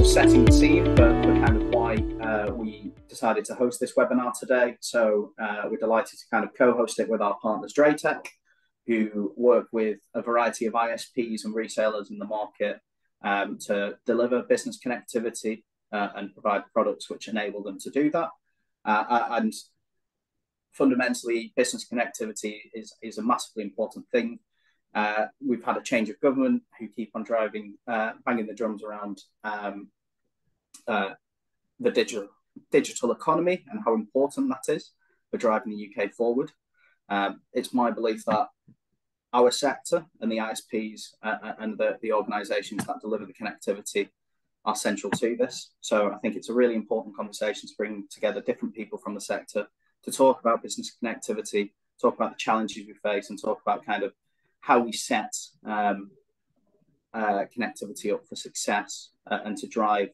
just setting the scene for kind of why we decided to host this webinar today. So we're delighted to kind of co-host it with our partners DrayTek, who work with a variety of ISPs and resellers in the market to deliver business connectivity and provide products which enable them to do that. And fundamentally, business connectivity is a massively important thing. We've had a change of government who keep on banging the drums around the digital economy and how important that is for driving the UK forward. It's my belief that our sector and the ISPs and the organisations that deliver the connectivity are central to this. So I think it's a really important conversation to bring together different people from the sector to talk about business connectivity, talk about the challenges we face, and talk about kind of how we set connectivity up for success and to drive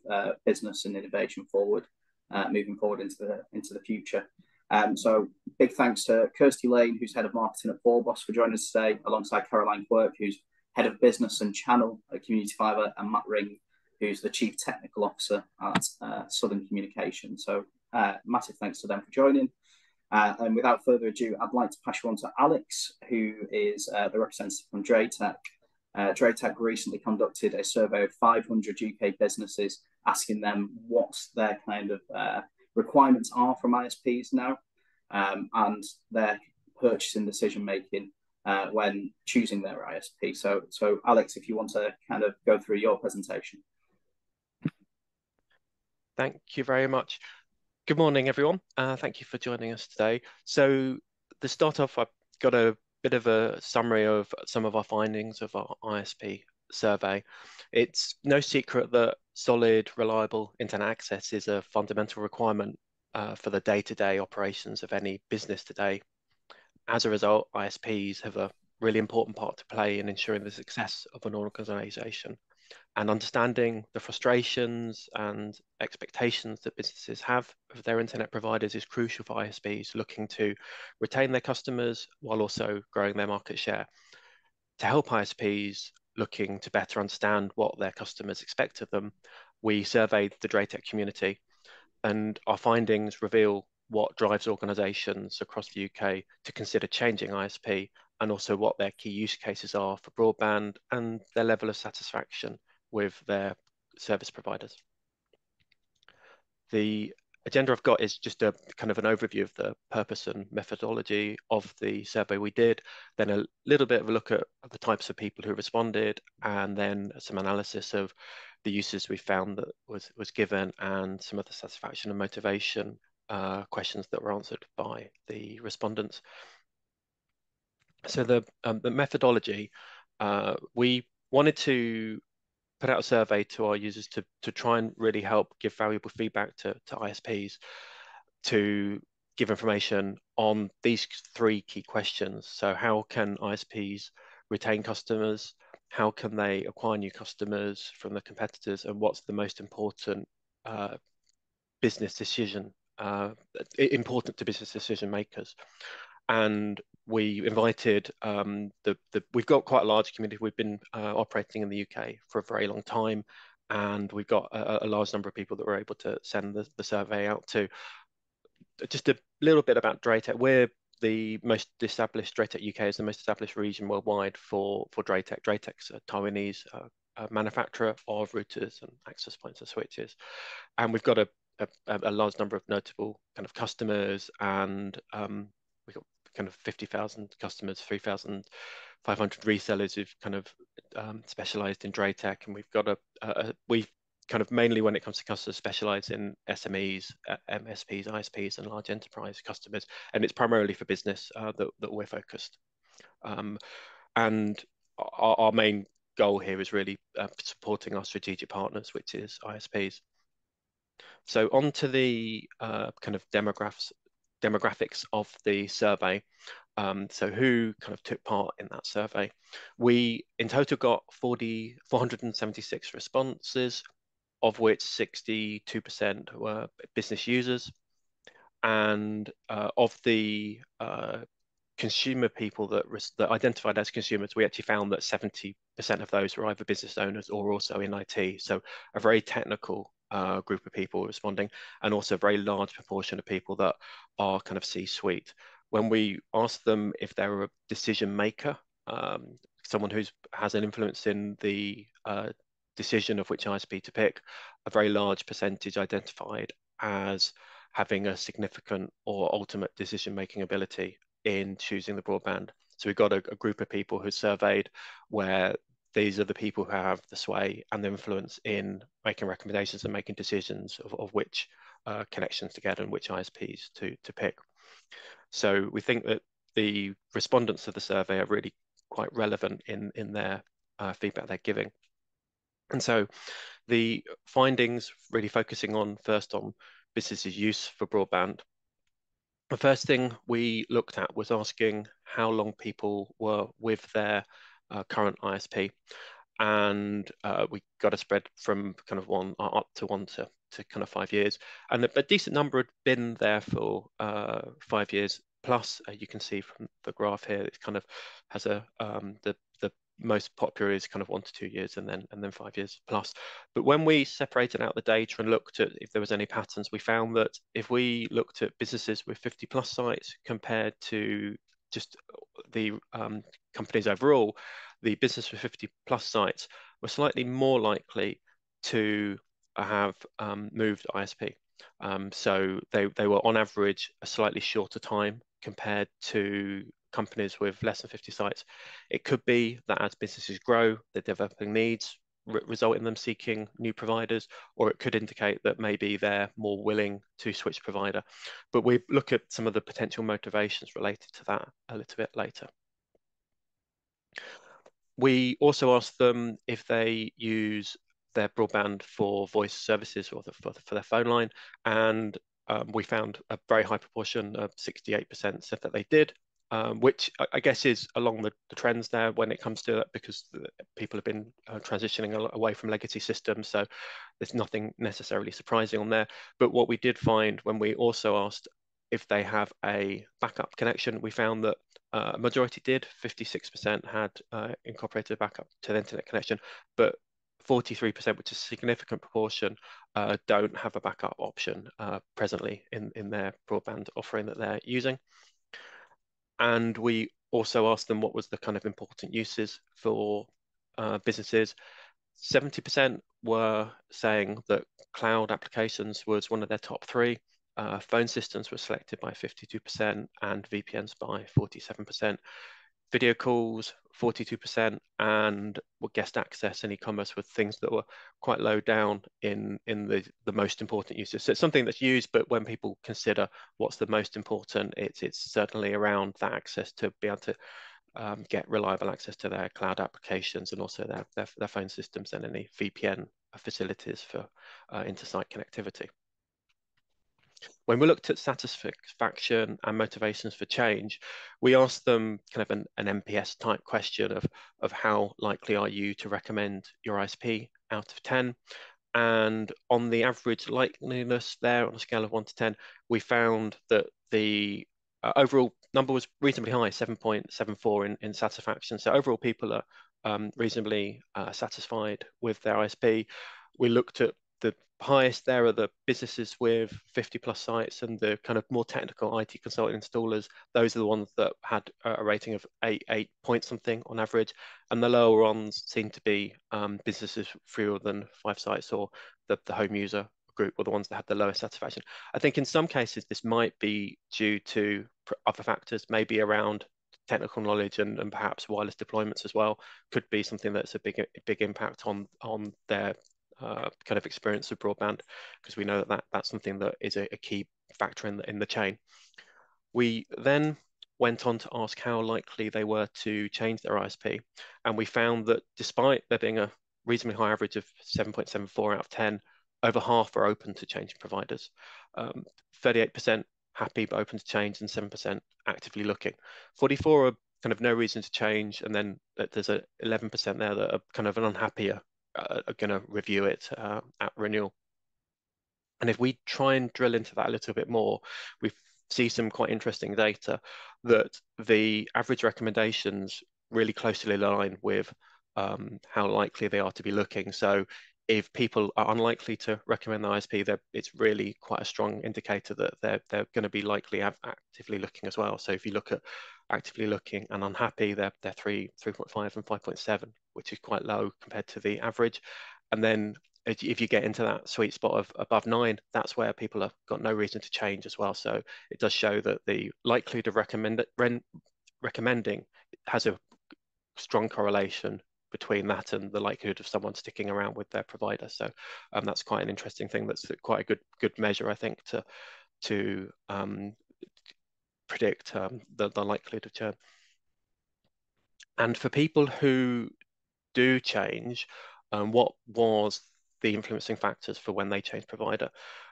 business and innovation forward, moving forward into the future. So big thanks to Kirstie Lane, who's head of marketing at Vorboss, for joining us today, alongside Caroline Quirke, who's head of business and channel at Community Fibre, and Matt Wring, who's the chief technical officer at Southern Communication. So massive thanks to them for joining. And without further ado, I'd like to pass you on to Alex, who is the representative from DrayTek. DrayTek recently conducted a survey of 500 UK businesses, asking them what their kind of requirements are from ISPs now, and their purchasing decision making when choosing their ISP. So Alex, if you want to kind of go through your presentation. Thank you very much. Good morning, everyone. Thank you for joining us today. So to start off, I've got a bit of a summary of some of our findings of our ISP survey. It's no secret that solid, reliable internet access is a fundamental requirement for the day-to-day operations of any business today. As a result, ISPs have a really important part to play in ensuring the success of an organization. And understanding the frustrations and expectations that businesses have of their internet providers is crucial for ISPs looking to retain their customers while also growing their market share. To help ISPs looking to better understand what their customers expect of them, we surveyed the DrayTek community, and our findings reveal what drives organisations across the UK to consider changing ISP, and also what their key use cases are for broadband and their level of satisfaction with their service providers. The agenda I've got is just a kind of an overview of the purpose and methodology of the survey we did, then a little bit of a look at the types of people who responded, and then some analysis of the uses we found that was given, and some of the satisfaction and motivation questions that were answered by the respondents. So the methodology, we wanted to put out a survey to our users to try and really help give valuable feedback to ISPs, to give information on these three key questions. So how can ISPs retain customers? How can they acquire new customers from the competitors? And what's the most important business decision, important to business decision makers? And we invited we've got quite a large community. We've been operating in the UK for a very long time, and we've got a large number of people that were able to send the survey out to. Just a little bit about DrayTek. We're the most established, DrayTek UK is the most established region worldwide for DrayTek. DrayTek's a Taiwanese manufacturer of routers and access points and switches, and we've got a large number of notable kind of customers, and we've got kind of 50,000 customers, 3,500 resellers who've kind of specialized in DrayTek, and we've got we've kind of mainly, when it comes to customers, specialize in SMEs, MSPs, ISPs, and large enterprise customers, and it's primarily for business that we're focused. And our main goal here is really supporting our strategic partners, which is ISPs. So on to the kind of demographics of the survey. So who kind of took part in that survey? We in total got 476 responses, of which 62% were business users. And of the consumer people that identified as consumers, we actually found that 70% of those were either business owners or also in IT. So a very technical group of people responding, and also a very large proportion of people that are kind of C-suite. When we asked them if they were a decision maker, someone who has an influence in the decision of which ISP to pick, a very large percentage identified as having a significant or ultimate decision-making ability in choosing the broadband. So we've got a group of people who surveyed where these are the people who have the sway and the influence in making recommendations and making decisions of which connections to get and which ISPs to pick. So we think that the respondents of the survey are really quite relevant in their feedback they're giving. And so the findings really focusing on first on businesses' use for broadband. The first thing we looked at was asking how long people were with their current ISP. And we got a spread from kind of up to 1 to kind of 5 years. And a decent number had been there for 5 years plus. You can see from the graph here, it kind of has the most popular is kind of 1 to 2 years and then 5 years plus. But when we separated out the data and looked at if there was any patterns, we found that if we looked at businesses with 50 plus sites compared to just the companies overall, the business with 50 plus sites were slightly more likely to have moved ISP. So they were on average a slightly shorter time compared to companies with less than 50 sites. It could be that as businesses grow, their developing needs result in them seeking new providers, or it could indicate that maybe they're more willing to switch provider. But we look at some of the potential motivations related to that a little bit later. We also asked them if they use their broadband for voice services or for their phone line, and we found a very high proportion of 68% said that they did, which I guess is along the trends there when it comes to that, because people have been transitioning away from legacy systems, so there's nothing necessarily surprising on there. But what we did find when we also asked if they have a backup connection, we found that a majority did. 56% had incorporated a backup to the internet connection, but 43%, which is a significant proportion, don't have a backup option presently in their broadband offering that they're using. And we also asked them what was the kind of important uses for businesses. 70% were saying that cloud applications was one of their top 3. Phone systems were selected by 52% and VPNs by 47%. Video calls, 42%, and guest access and e-commerce were things that were quite low down in the most important uses. So it's something that's used, but when people consider what's the most important, it's certainly around that access to be able to get reliable access to their cloud applications and also their phone systems and any VPN facilities for inter-site connectivity. When we looked at satisfaction and motivations for change, we asked them kind of an NPS type question of how likely are you to recommend your ISP out of 10. And on the average likeliness there on a scale of 1 to 10, we found that the overall number was reasonably high, 7.74 in satisfaction. So overall people are reasonably satisfied with their ISP. We looked at the highest there are the businesses with 50 plus sites, and the kind of more technical IT consultant installers. Those are the ones that had a rating of 8 point something on average, and the lower ones seem to be businesses fewer than 5 sites, or the home user group were the ones that had the lowest satisfaction. I think in some cases this might be due to other factors, maybe around technical knowledge and perhaps wireless deployments as well. Could be something that's a big impact on their kind of experience of broadband, because we know that's something that is a key factor in the chain. We then went on to ask how likely they were to change their ISP, and we found that despite there being a reasonably high average of 7.74 out of 10, over half are open to changing providers. 38% happy but open to change, and 7% actively looking. 44 are kind of no reason to change, and then there's a 11% there that are kind of an unhappier, are going to review it at renewal. And if we try and drill into that a little bit more, we see some quite interesting data that the average recommendations really closely align with how likely they are to be looking. So if people are unlikely to recommend the ISP, it's really quite a strong indicator that they're going to be likely actively looking as well. So if you look at actively looking and unhappy, they're 3.5 and 5.7, which is quite low compared to the average. And then if you get into that sweet spot of above 9, that's where people have got no reason to change as well. So it does show that the likelihood of recommending has a strong correlation between that and the likelihood of someone sticking around with their provider. So that's quite an interesting thing. That's quite a good measure, I think, to predict the likelihood of churn. And for people who do change, what was the influencing factors for when they changed provider?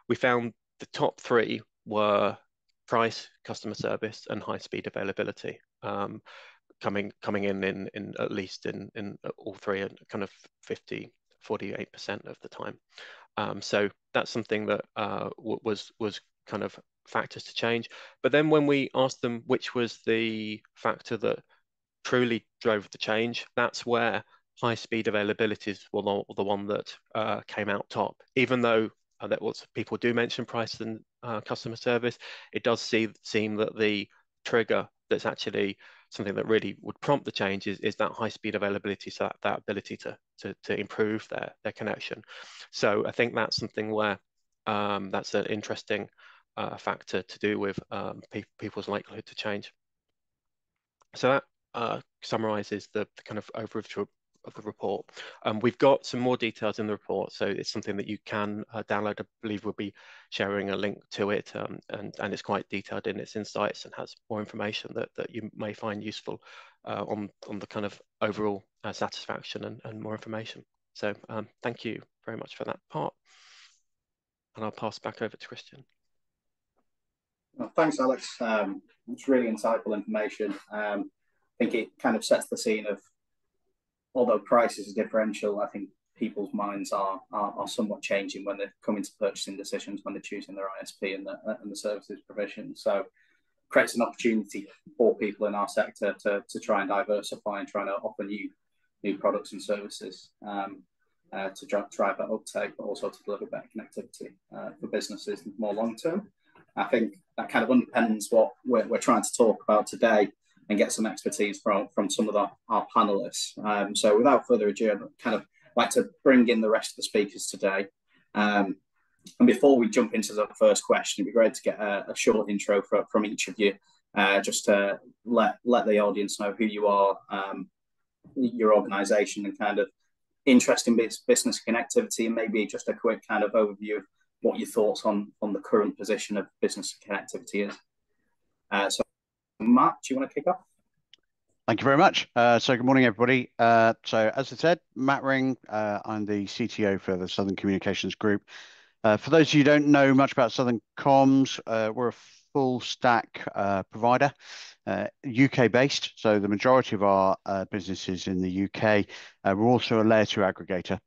We found the top 3 were price, customer service, and high speed availability. Coming in at least in all 3 at kind of 48% of the time. So that's something that was kind of factors to change. But then when we asked them which was the factor that truly drove the change, that's where high speed availabilities were the one that came out top. Even though that was people do mention price and customer service, it does seem that the trigger that's actually something that really would prompt the change is that high speed availability, so that ability to improve their connection. So I think that's something where that's an interesting factor to do with people's likelihood to change. So that summarizes the kind of overview of the report. We've got some more details in the report, so it's something that you can download. I believe we'll be sharing a link to it, and it's quite detailed in its insights and has more information that you may find useful on the kind of overall satisfaction and more information. So thank you very much for that part. And I'll pass back over to Christian. Well, thanks, Alex. It's really insightful information. I think it kind of sets the scene of, although price is a differential, I think people's minds are somewhat changing when they're coming to purchasing decisions, when they're choosing their ISP and the services provision. So creates an opportunity for people in our sector to try and diversify and try to offer new products and services to drive that uptake, but also to deliver better connectivity for businesses more long term. I think that kind of underpins what we're trying to talk about today and get some expertise from some of our panelists. So without further ado, I'd kind of like to bring in the rest of the speakers today. And before we jump into the first question, it'd be great to get a short intro from each of you, just to let the audience know who you are, your organisation, and kind of interest in business connectivity, and maybe just a quick kind of overview of what your thoughts on the current position of business connectivity is. So Matt, do you want to kick off? Thank you very much. So good morning, everybody. So as I said, Matt Wring, I'm the CTO for the Southern Communications Group. For those of you who don't know much about Southern Comms, we're a full stack provider, UK based. So the majority of our business is in the UK. We're also a layer 2 aggregator.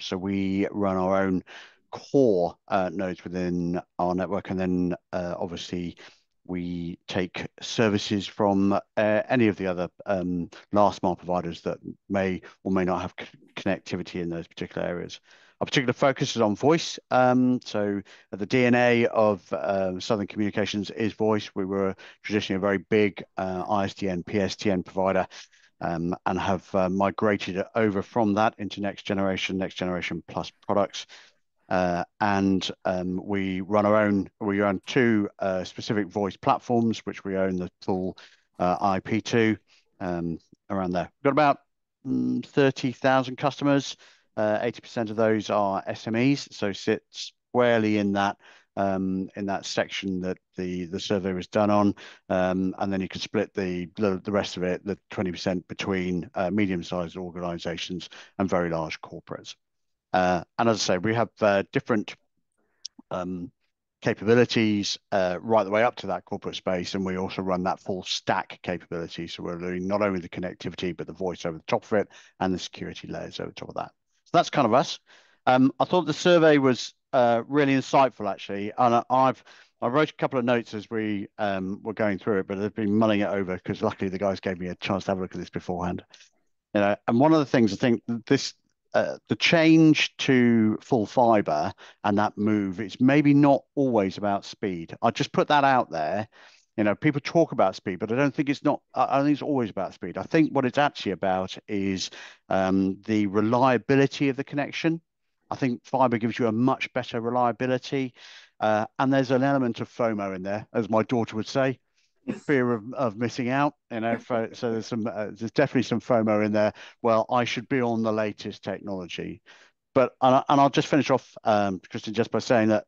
So we run our own core nodes within our network, and then obviously we take services from any of the other last mile providers that may or may not have connectivity in those particular areas. Our particular focus is on voice. So the DNA of Southern Communications is voice. We were traditionally a very big ISDN, PSTN provider, and have migrated over from that into next generation plus products. And we run 2 specific voice platforms, which we own the full IP to, around there. We've got about 30,000 customers. 80% of those are SMEs, so sit squarely in that section that the survey was done on, and then you can split the rest of it, the 20%, between medium-sized organisations and very large corporates. And as I say, we have different capabilities right the way up to that corporate space, and we also run that full stack capability. So we're doing not only the connectivity, but the voice over the top of it and the security layers over the top of that. So that's kind of us. I thought the survey was really insightful, actually, and I've I wrote a couple of notes as we were going through it, but I've been mulling it over because luckily the guys gave me a chance to have a look at this beforehand. And one of the things I think this the change to full fiber and that move, it's maybe not always about speed. I just put that out there. People talk about speed, but I don't think it's not. I don't think it's always about speed. I think what it's actually about is the reliability of the connection. I think fiber gives you a much better reliability, and there's an element of FOMO in there, as my daughter would say, fear of missing out. So there's definitely some FOMO in there. Well, I should be on the latest technology. But and I'll just finish off, Kirstie, just by saying that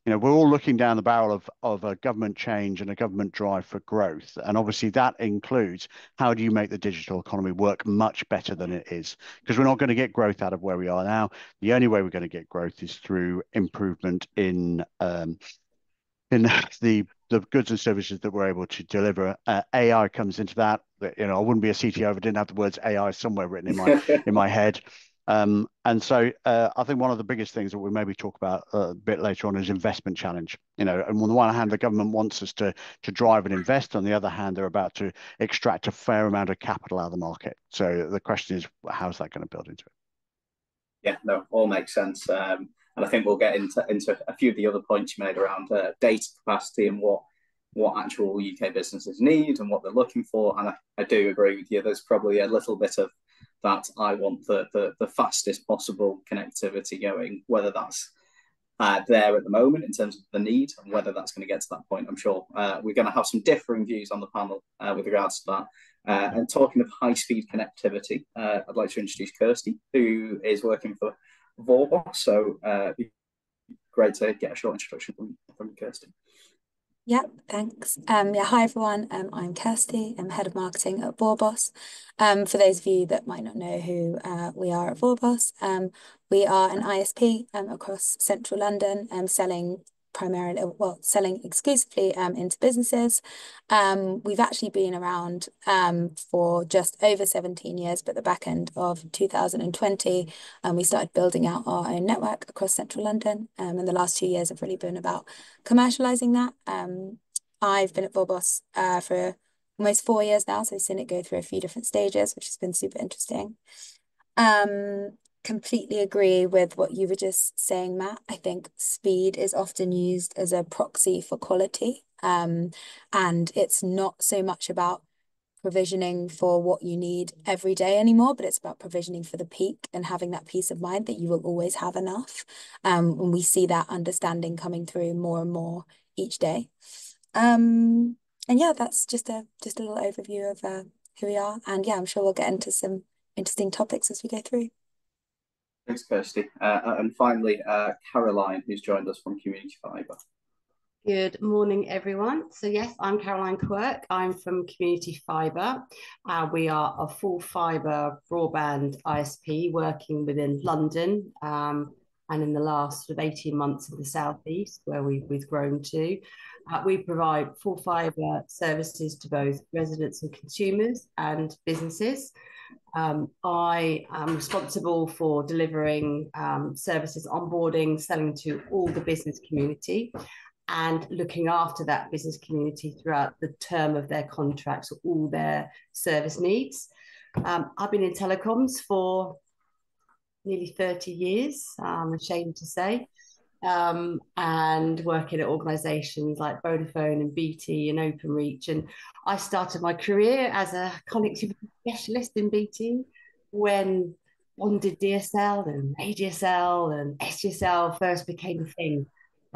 we're all looking down the barrel of a government change and a government drive for growth, and obviously that includes how do you make the digital economy work much better than it is, because we're not going to get growth out of where we are now. The only way we're going to get growth is through improvement in the goods and services that we're able to deliver. AI comes into that. I wouldn't be a CTO if I didn't have the words AI somewhere written in my head. And so I think one of the biggest things that we maybe talk about a bit later on is investment challenge. And on the one hand, the government wants us to drive and invest. On the other hand, they're about to extract a fair amount of capital out of the market. So the question is, how's that going to build into it? Yeah, no, all makes sense. And I think we'll get into a few of the other points you made around data capacity and what actual UK businesses need and what they're looking for. And I do agree with you. There's probably a little bit of that. I want the fastest possible connectivity going, whether that's there at the moment in terms of the need and whether that's going to get to that point. I'm sure we're going to have some differing views on the panel with regards to that. And talking of high-speed connectivity, I'd like to introduce Kirstie, who is working for Vorboss. So it'd be great to get a short introduction from Kirstie. Yep, thanks. Hi everyone. I'm Kirstie. I'm head of marketing at Vorboss. For those of you that might not know who we are at Vorboss, we are an ISP across central London, selling exclusively into businesses. We've actually been around for just over 17 years, but the back end of 2020, we started building out our own network across central London. And the last 2 years have really been about commercializing that. I've been at Vorboss for almost 4 years now, so I've seen it go through a few different stages, which has been super interesting. Completely agree with what you were just saying, Matt. I think speed is often used as a proxy for quality. And it's not so much about provisioning for what you need every day anymore, but it's about provisioning for the peak and having that peace of mind that you will always have enough. And we see that understanding coming through more and more each day. And yeah, that's just a little overview of who we are. And yeah, I'm sure we'll get into some interesting topics as we go through. Thanks, Kirstie. And finally, Caroline, who's joined us from Community Fibre. Good morning, everyone. So yes, I'm Caroline Quirke. I'm from Community Fibre. We are a full fibre broadband ISP working within London and in the last sort of 18 months in the southeast, where we've grown to. We provide full fibre services to both residents and consumers and businesses. I am responsible for delivering services, onboarding, selling to all the business community and looking after that business community throughout the term of their contracts, all their service needs. I've been in telecoms for nearly 30 years, I'm ashamed to say, and working at organisations like Vodafone and BT and Openreach. And I started my career as a connectivity specialist in BT when bonded DSL and ADSL and SDSL first became a thing.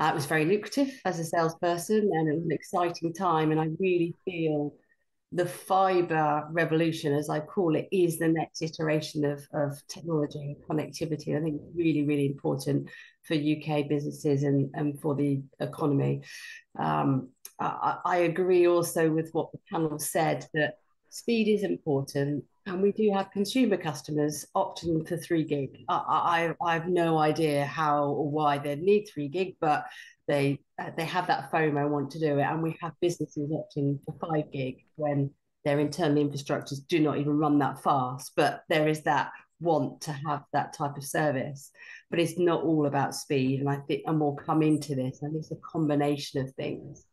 It was very lucrative as a salesperson and it was an exciting time. And I really feel the fibre revolution, as I call it, is the next iteration of technology and connectivity. I think it's really, really important for UK businesses and for the economy. I agree also with what the panel said, that speed is important. And we do have consumer customers opting for 3 gig. I have no idea how or why they need 3 gig, but they have that FOMO, want to do it. And we have businesses opting for 5 gig when their internal infrastructures do not even run that fast. But there is that want to have that type of service, but it's not all about speed. And I think, and we'll come into this, and it's a combination of things,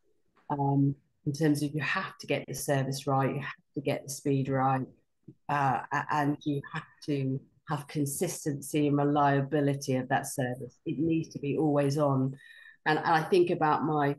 in terms of you have to get the service right, you have to get the speed right, and you have to have consistency and reliability of that service. It needs to be always on. And I think about my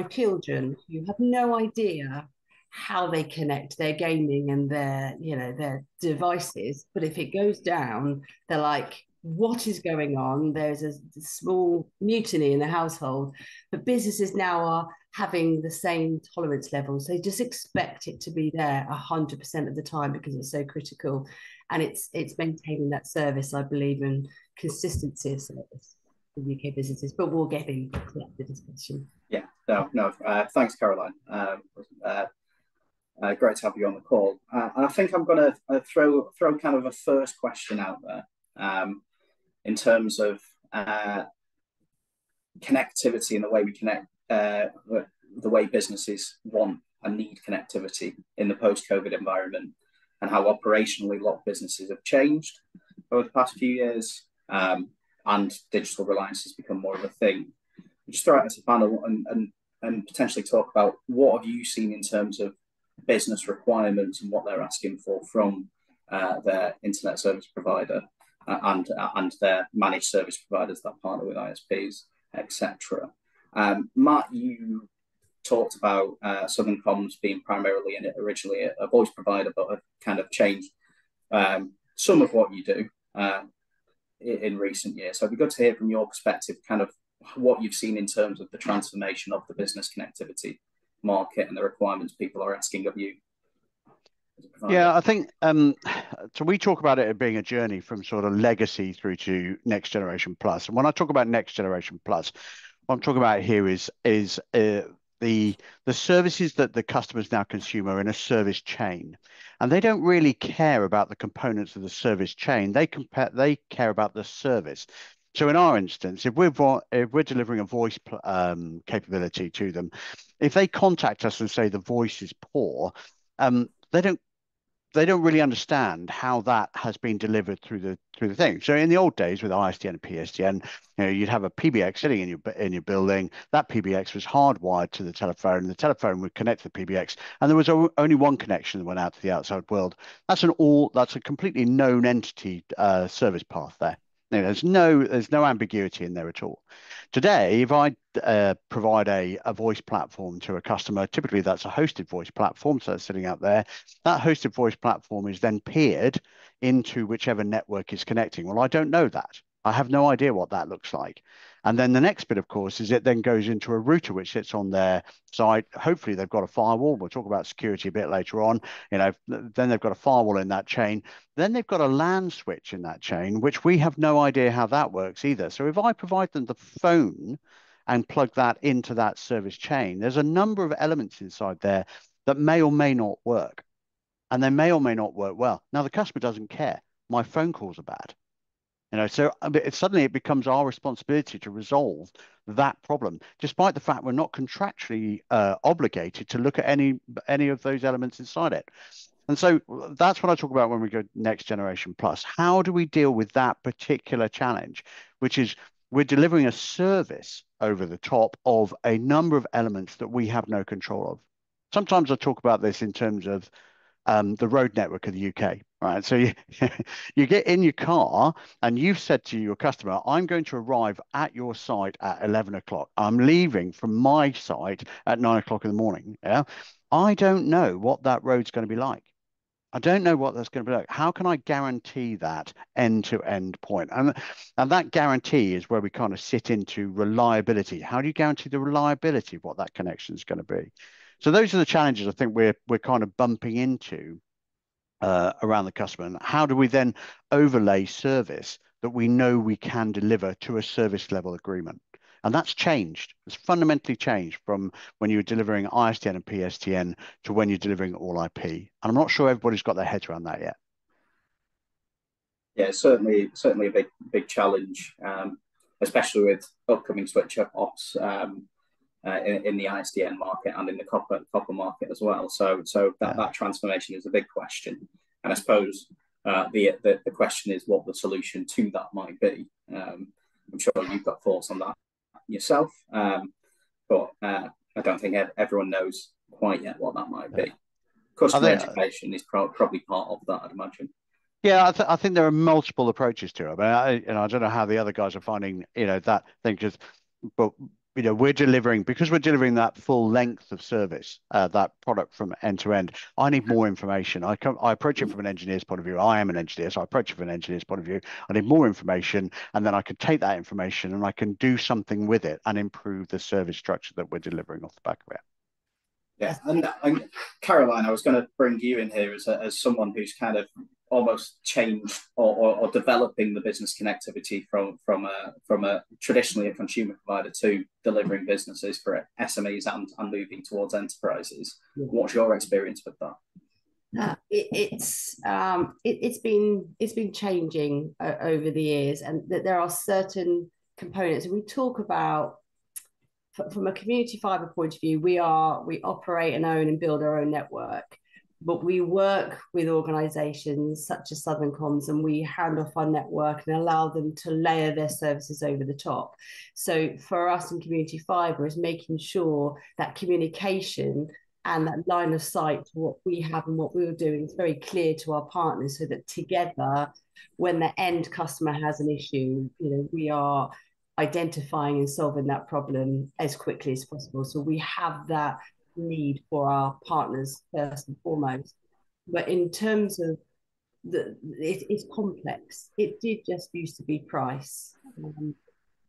children who have no idea how they connect their gaming and their devices, but if it goes down, they're like, what is going on? There's a small mutiny in the household. But businesses now are having the same tolerance levels. They just expect it to be there 100% of the time because it's so critical. And it's maintaining that service, I believe, in consistency of service for UK businesses. But we'll get into the discussion. Yeah, no. Thanks, Caroline. Great to have you on the call. And I think I'm going to throw kind of a first question out there, in terms of connectivity and the way we connect, the way businesses want and need connectivity in the post-COVID environment, and how operationally a lot of businesses have changed over the past few years, and digital reliance has become more of a thing. Just throw it as a panel and potentially talk about what have you seen in terms of business requirements and what they're asking for from their internet service provider, and their managed service providers that partner with ISPs, etc. Matt, you talked about Southern Comms being primarily originally a voice provider, but have kind of changed some of what you do in recent years. So it'd be good to hear from your perspective, kind of what you've seen in terms of the transformation of the business connectivity market and the requirements people are asking of you. Yeah, I think so. We talk about it as being a journey from sort of legacy through to next generation plus. And when I talk about next generation plus, what I'm talking about here is the services that the customers now consume are in a service chain, and they don't really care about the components of the service chain. They care about the service. So in our instance, if we're delivering a voice capability to them, if they contact us and say the voice is poor, they don't really understand how that has been delivered through the thing. So in the old days with ISDN and PSTN, you'd have a PBX sitting in your building. That PBX was hardwired to the telephone, and the telephone would connect to the PBX, and there was only one connection that went out to the outside world. That's a completely known entity service path there. There's no ambiguity in there at all. Today, if I provide a voice platform to a customer, typically that's a hosted voice platform, so it's sitting out there. That hosted voice platform is then peered into whichever network is connecting. Well, I don't know that. I have no idea what that looks like. And then the next bit, of course, is it then goes into a router which sits on their side. Hopefully, they've got a firewall. We'll talk about security a bit later on. Then they've got a firewall in that chain. Then they've got a LAN switch in that chain, which we have no idea how that works either. So if I provide them the phone and plug that into that service chain, there's a number of elements inside there that may or may not work. And they may or may not work well. Now, the customer doesn't care. My phone calls are bad. So suddenly it becomes our responsibility to resolve that problem, despite the fact we're not contractually obligated to look at any of those elements inside it. And so that's what I talk about when we go next generation plus. How do we deal with that particular challenge, which is we're delivering a service over the top of a number of elements that we have no control of. Sometimes I talk about this in terms of the road network of the UK, right? So you get in your car and you've said to your customer, I'm going to arrive at your site at 11 o'clock. I'm leaving from my site at 9 o'clock in the morning. Yeah. I don't know what that road's going to be like. I don't know what that's going to be like. How can I guarantee that end-to-end point? And that guarantee is where we kind of sit into reliability. How do you guarantee the reliability of what that connection is going to be? So those are the challenges I think we're kind of bumping into around the customer. And how do we then overlay service that we know we can deliver to a service level agreement? And that's changed. It's fundamentally changed from when you were delivering ISDN and PSTN to when you're delivering all IP. And I'm not sure everybody's got their heads around that yet. Yeah, certainly a big challenge, especially with upcoming switch ops in the ISDN market and in the copper market as well. So that transformation is a big question. And I suppose The question is what the solution to that might be. I'm sure you've got thoughts on that yourself, but I don't think everyone knows quite yet what that might be. Customer education is probably part of that, I'd imagine. Yeah, I think there are multiple approaches to it. I don't know how the other guys are finding, that thing. But we're delivering, because we're delivering that full length of service, that product from end to end. I need more information. I approach it from an engineer's point of view. I am an engineer, so I approach it from an engineer's point of view. I need more information, and then I can take that information and I can do something with it and improve the service structure that we're delivering off the back of it. Yeah, and Caroline, I was going to bring you in here as someone who's kind of almost changed or developing the business connectivity from a traditionally a consumer provider to delivering businesses for SMEs and moving towards enterprises. Yeah. What's your experience with that? It's been changing over the years, and that there are certain components, and we talk about. From a community fibre point of view, we operate and own and build our own network, but we work with organisations such as Southern Comms, and we hand off our network and allow them to layer their services over the top. So for us in community fibre is making sure that communication and that line of sight to what we have and what we are doing is very clear to our partners, so that together, when the end customer has an issue, we are identifying and solving that problem as quickly as possible. So we have that need for our partners first and foremost. But in terms of it's complex. It did just used to be price,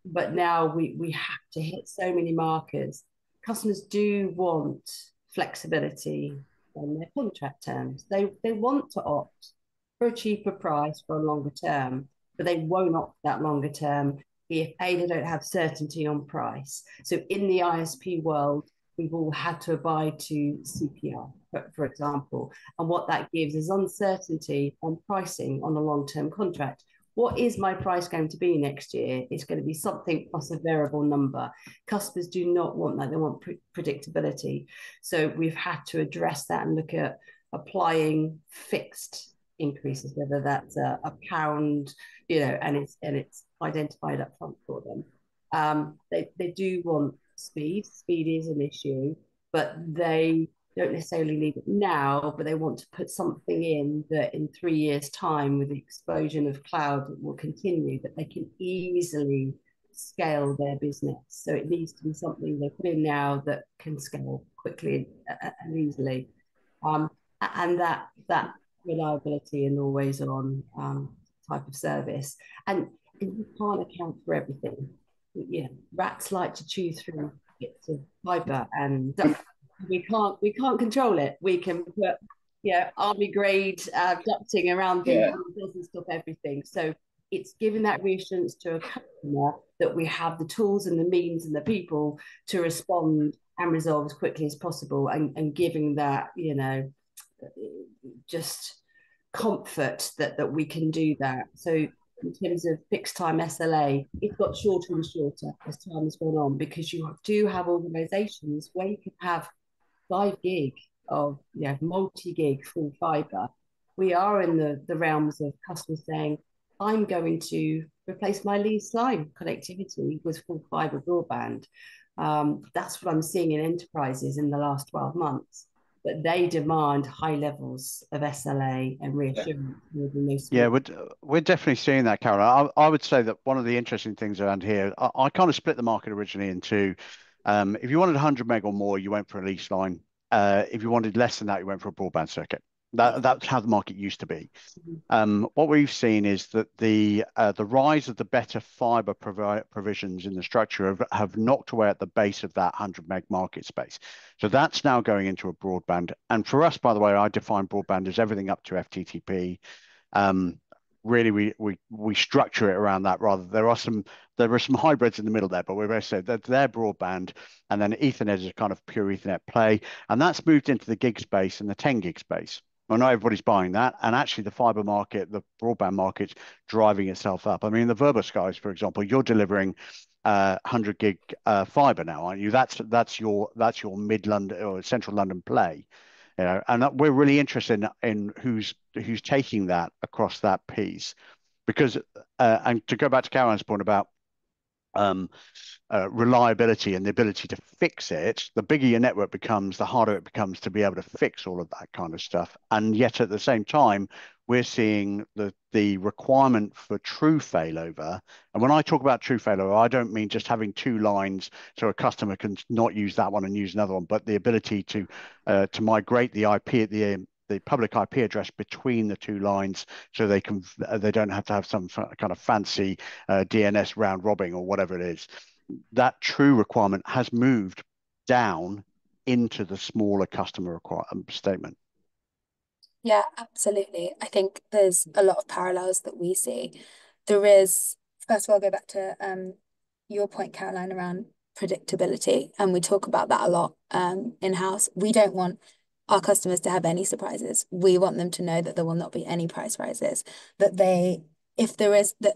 but now we have to hit so many markers. Customers do want flexibility on their contract terms. They want to opt for a cheaper price for a longer term, but they won't opt that longer term if they don't have certainty on price. So in the ISP world, we've all had to abide to CPI, for example. And what that gives is uncertainty on pricing on a long-term contract. What is my price going to be next year? It's going to be something plus a variable number. Customers do not want that. They want predictability. So we've had to address that and look at applying fixed increases, whether that's a pound, and it's identified up front for them. They do want speed. Speed is an issue, but they don't necessarily need it now, but they want to put something in that in 3 years' time, with the explosion of cloud that will continue, that they can easily scale their business. So it needs to be something they put in now that can scale quickly and easily. And that reliability and always on type of service. And you can't account for everything. Rats like to chew through bits of fibre, and we can't control it. We can put army grade ducting around things, and it doesn't stop everything. So it's giving that reassurance to a customer that we have the tools and the means and the people to respond and resolve as quickly as possible, and giving that just comfort that we can do that. So in terms of fixed time SLA, it's got shorter and shorter as time has gone on, because you do have organisations where you can have 5 gig of multi-gig full fibre. We are in the realms of customers saying, I'm going to replace my lease line connectivity with full fibre broadband. That's what I'm seeing in enterprises in the last 12 months. But they demand high levels of SLA and reassurance. Yeah, we're definitely seeing that, Carol. I would say that one of the interesting things around here, I kind of split the market originally into, if you wanted 100 meg or more, you went for a lease line. If you wanted less than that, you went for a broadband circuit. That's how the market used to be. What we've seen is that the rise of the better fibre provisions in the structure have knocked away at the base of that 100 meg market space. So that's now going into a broadband. And for us, by the way, I define broadband as everything up to FTTP. Really, we structure it around that rather. There are some hybrids in the middle there, but we're going to say that they're broadband, and then Ethernet is a kind of pure Ethernet play, and that's moved into the gig space and the 10 gig space. Well, not everybody's buying that, and actually the fibre market, the broadband market's driving itself up. I mean, the Vorboss guys, for example, you're delivering 100 gig fibre now, aren't you? That's your mid London or central London play. And we're really interested in who's taking that across that piece, because and to go back to Caroline's point about reliability and the ability to fix it, the bigger your network becomes, the harder it becomes to be able to fix all of that kind of stuff. And yet at the same time, we're seeing the requirement for true failover. And when I talk about true failover, I don't mean just having two lines so a customer can not use that one and use another one, but the ability to migrate the IP, the public IP address between the two lines, so they don't have to have some kind of fancy DNS round robbing or whatever it is. That true requirement has moved down into the smaller customer statement. Yeah, absolutely. I think there's a lot of parallels that we see. There is, first of all, I'll go back to your point, Caroline, around predictability, and we talk about that a lot in-house. We don't want our customers to have any surprises. We want them to know that there will not be any price rises, that if there is, that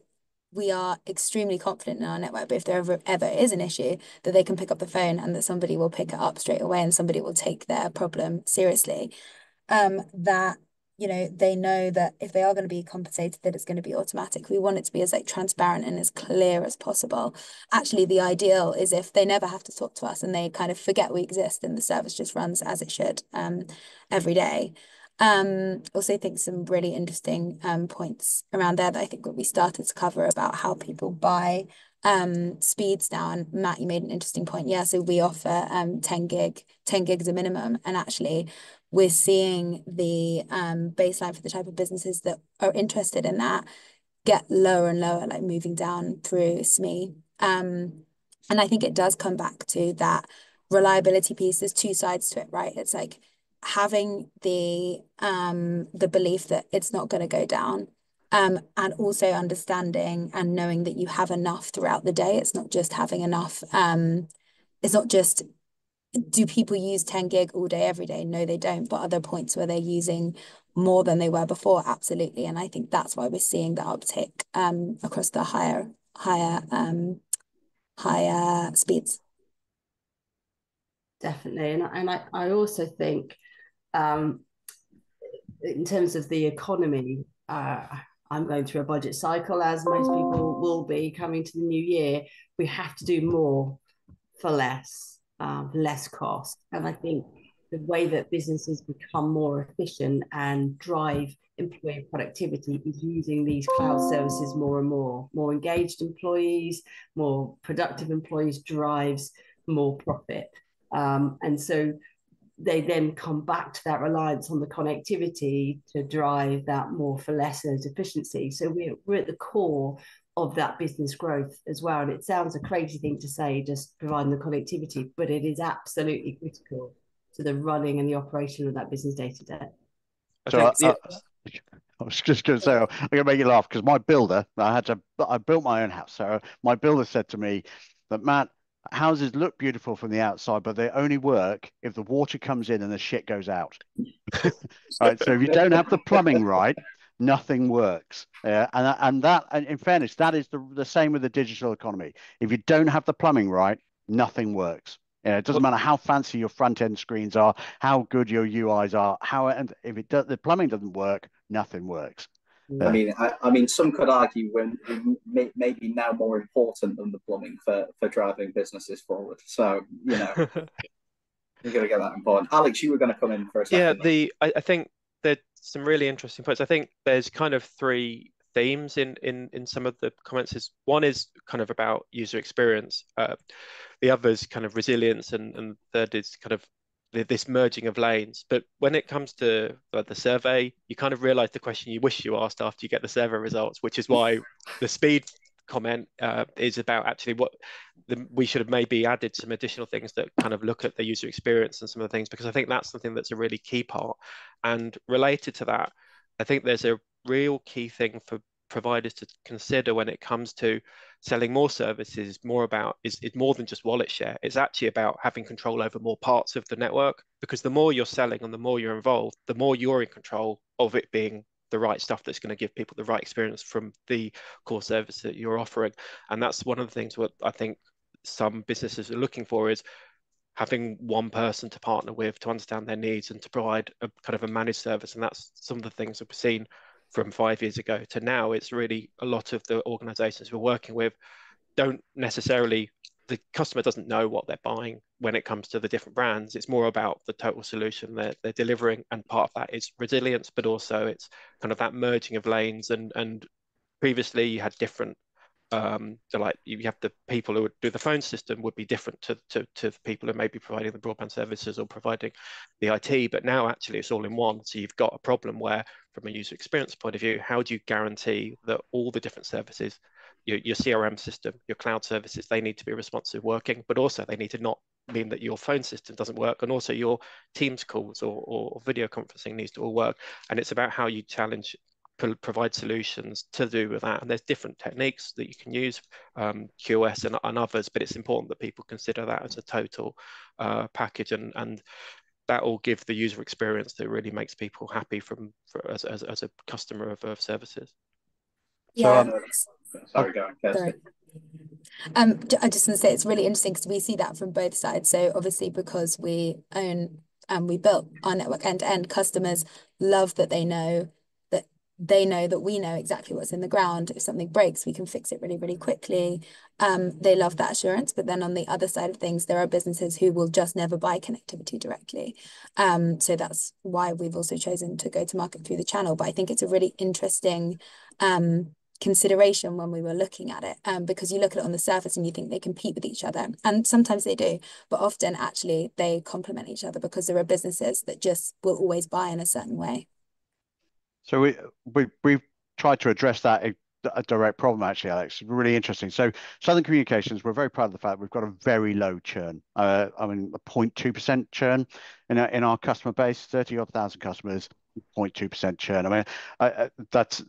we are extremely confident in our network, but if there ever is an issue, that they can pick up the phone and that somebody will pick it up straight away and somebody will take their problem seriously. That they know that if they are going to be compensated, that it's going to be automatic. We want it to be as transparent and as clear as possible. Actually, the ideal is if they never have to talk to us and they kind of forget we exist and the service just runs as it should every day. Also think some really interesting points around there that I think we started to cover about how people buy speeds now. And Matt, you made an interesting point. Yeah, so we offer 10 gigs a minimum, and actually we're seeing the baseline for the type of businesses that are interested in that get lower and lower, like moving down through SME. And I think it does come back to that reliability piece. There's two sides to it, right? It's like having the belief that it's not going to go down, and also understanding and knowing that you have enough throughout the day. It's not just having enough. It's not just, do people use 10 gig all day, every day? No, they don't. But are there points where they're using more than they were before? Absolutely. And I think that's why we're seeing the uptick across the higher speeds. Definitely. And I also think in terms of the economy, I'm going through a budget cycle, as most people will be coming to the new year. We have to do more for less cost. And I think the way that businesses become more efficient and drive employee productivity is using these cloud services more and more. More engaged employees, more productive employees drives more profit. And so they then come back to that reliance on the connectivity to drive that more for less efficiency. So we're at the core of that business growth as well. And it sounds a crazy thing to say, just providing the connectivity, but it is absolutely critical to the running and the operation of that business day to day. I was just going to say, I'm going to make you laugh, because my builder, I built my own house. So my builder said to me that, Matt, houses look beautiful from the outside, but they only work if the water comes in and the shit goes out. Right. So if you don't have the plumbing right, nothing works. And in fairness, that is the same with the digital economy. If you don't have the plumbing right, nothing works. It doesn't matter how fancy your front end screens are, how good your UIs are, if the plumbing doesn't work, nothing works. I mean, some could argue when maybe now more important than the plumbing for driving businesses forward. So you're going to get that important. Alex, you were going to come in for a second. Yeah, I think there's some really interesting points. I think there's kind of three themes in some of the comments. One is kind of about user experience. The other is kind of resilience, and third is kind of this merging of lanes. But when it comes to the survey, you kind of realize the question you wish you asked after you get the survey results, which is why the speed comment is about actually what we should have maybe added some additional things that kind of look at the user experience and some of the things, because I think that's something that's a really key part. And related to that, I think there's a real key thing for providers to consider when it comes to selling more services. More about is more than just wallet share. It's actually about having control over more parts of the network, because the more you're selling and the more you're involved, the more you're in control of it being the right stuff that's going to give people the right experience from the core service that you're offering. And that's one of the things what I think some businesses are looking for is, having one person to partner with to understand their needs and to provide a kind of a managed service. And that's some of the things that we've seen from 5 years ago to now. It's really a lot of the organizations we're working with don't necessarily, the customer doesn't know what they're buying when it comes to the different brands. It's more about the total solution they're delivering. And part of that is resilience, but also it's kind of that merging of lanes. And previously you had different so like you have the people who would do the phone system would be different to the people who may be providing the broadband services or providing the IT, but now actually it's all in one. So you've got a problem where, from a user experience point of view, how do you guarantee that all the different services, your CRM system, your cloud services, they need to be responsive working, but also they need to not mean that your phone system doesn't work, and also your Teams calls or video conferencing needs to all work. And it's about how you provide solutions to do with that. And there's different techniques that you can use, QoS and others, but it's important that people consider that as a total package, and that will give the user experience that really makes people happy as a customer of services. Yeah. Sorry, go on, Kirstie. Sorry. I just want to say it's really interesting because we see that from both sides. So obviously because we own and we built our network end to end, customers love that they know that we know exactly what's in the ground. If something breaks, we can fix it really, really quickly. They love that assurance. But then on the other side of things, there are businesses who will just never buy connectivity directly. So that's why we've also chosen to go to market through the channel. But I think it's a really interesting consideration when we were looking at it, because you look at it on the surface and you think they compete with each other, and sometimes they do, but often actually they complement each other because there are businesses that just will always buy in a certain way. So we've tried to address that a direct problem, actually, Alex. Really interesting. So Southern Communications, we're very proud of the fact we've got a very low churn. I mean, a 0.2% churn in our customer base, 30-odd thousand customers, 0.2% churn. I mean, that's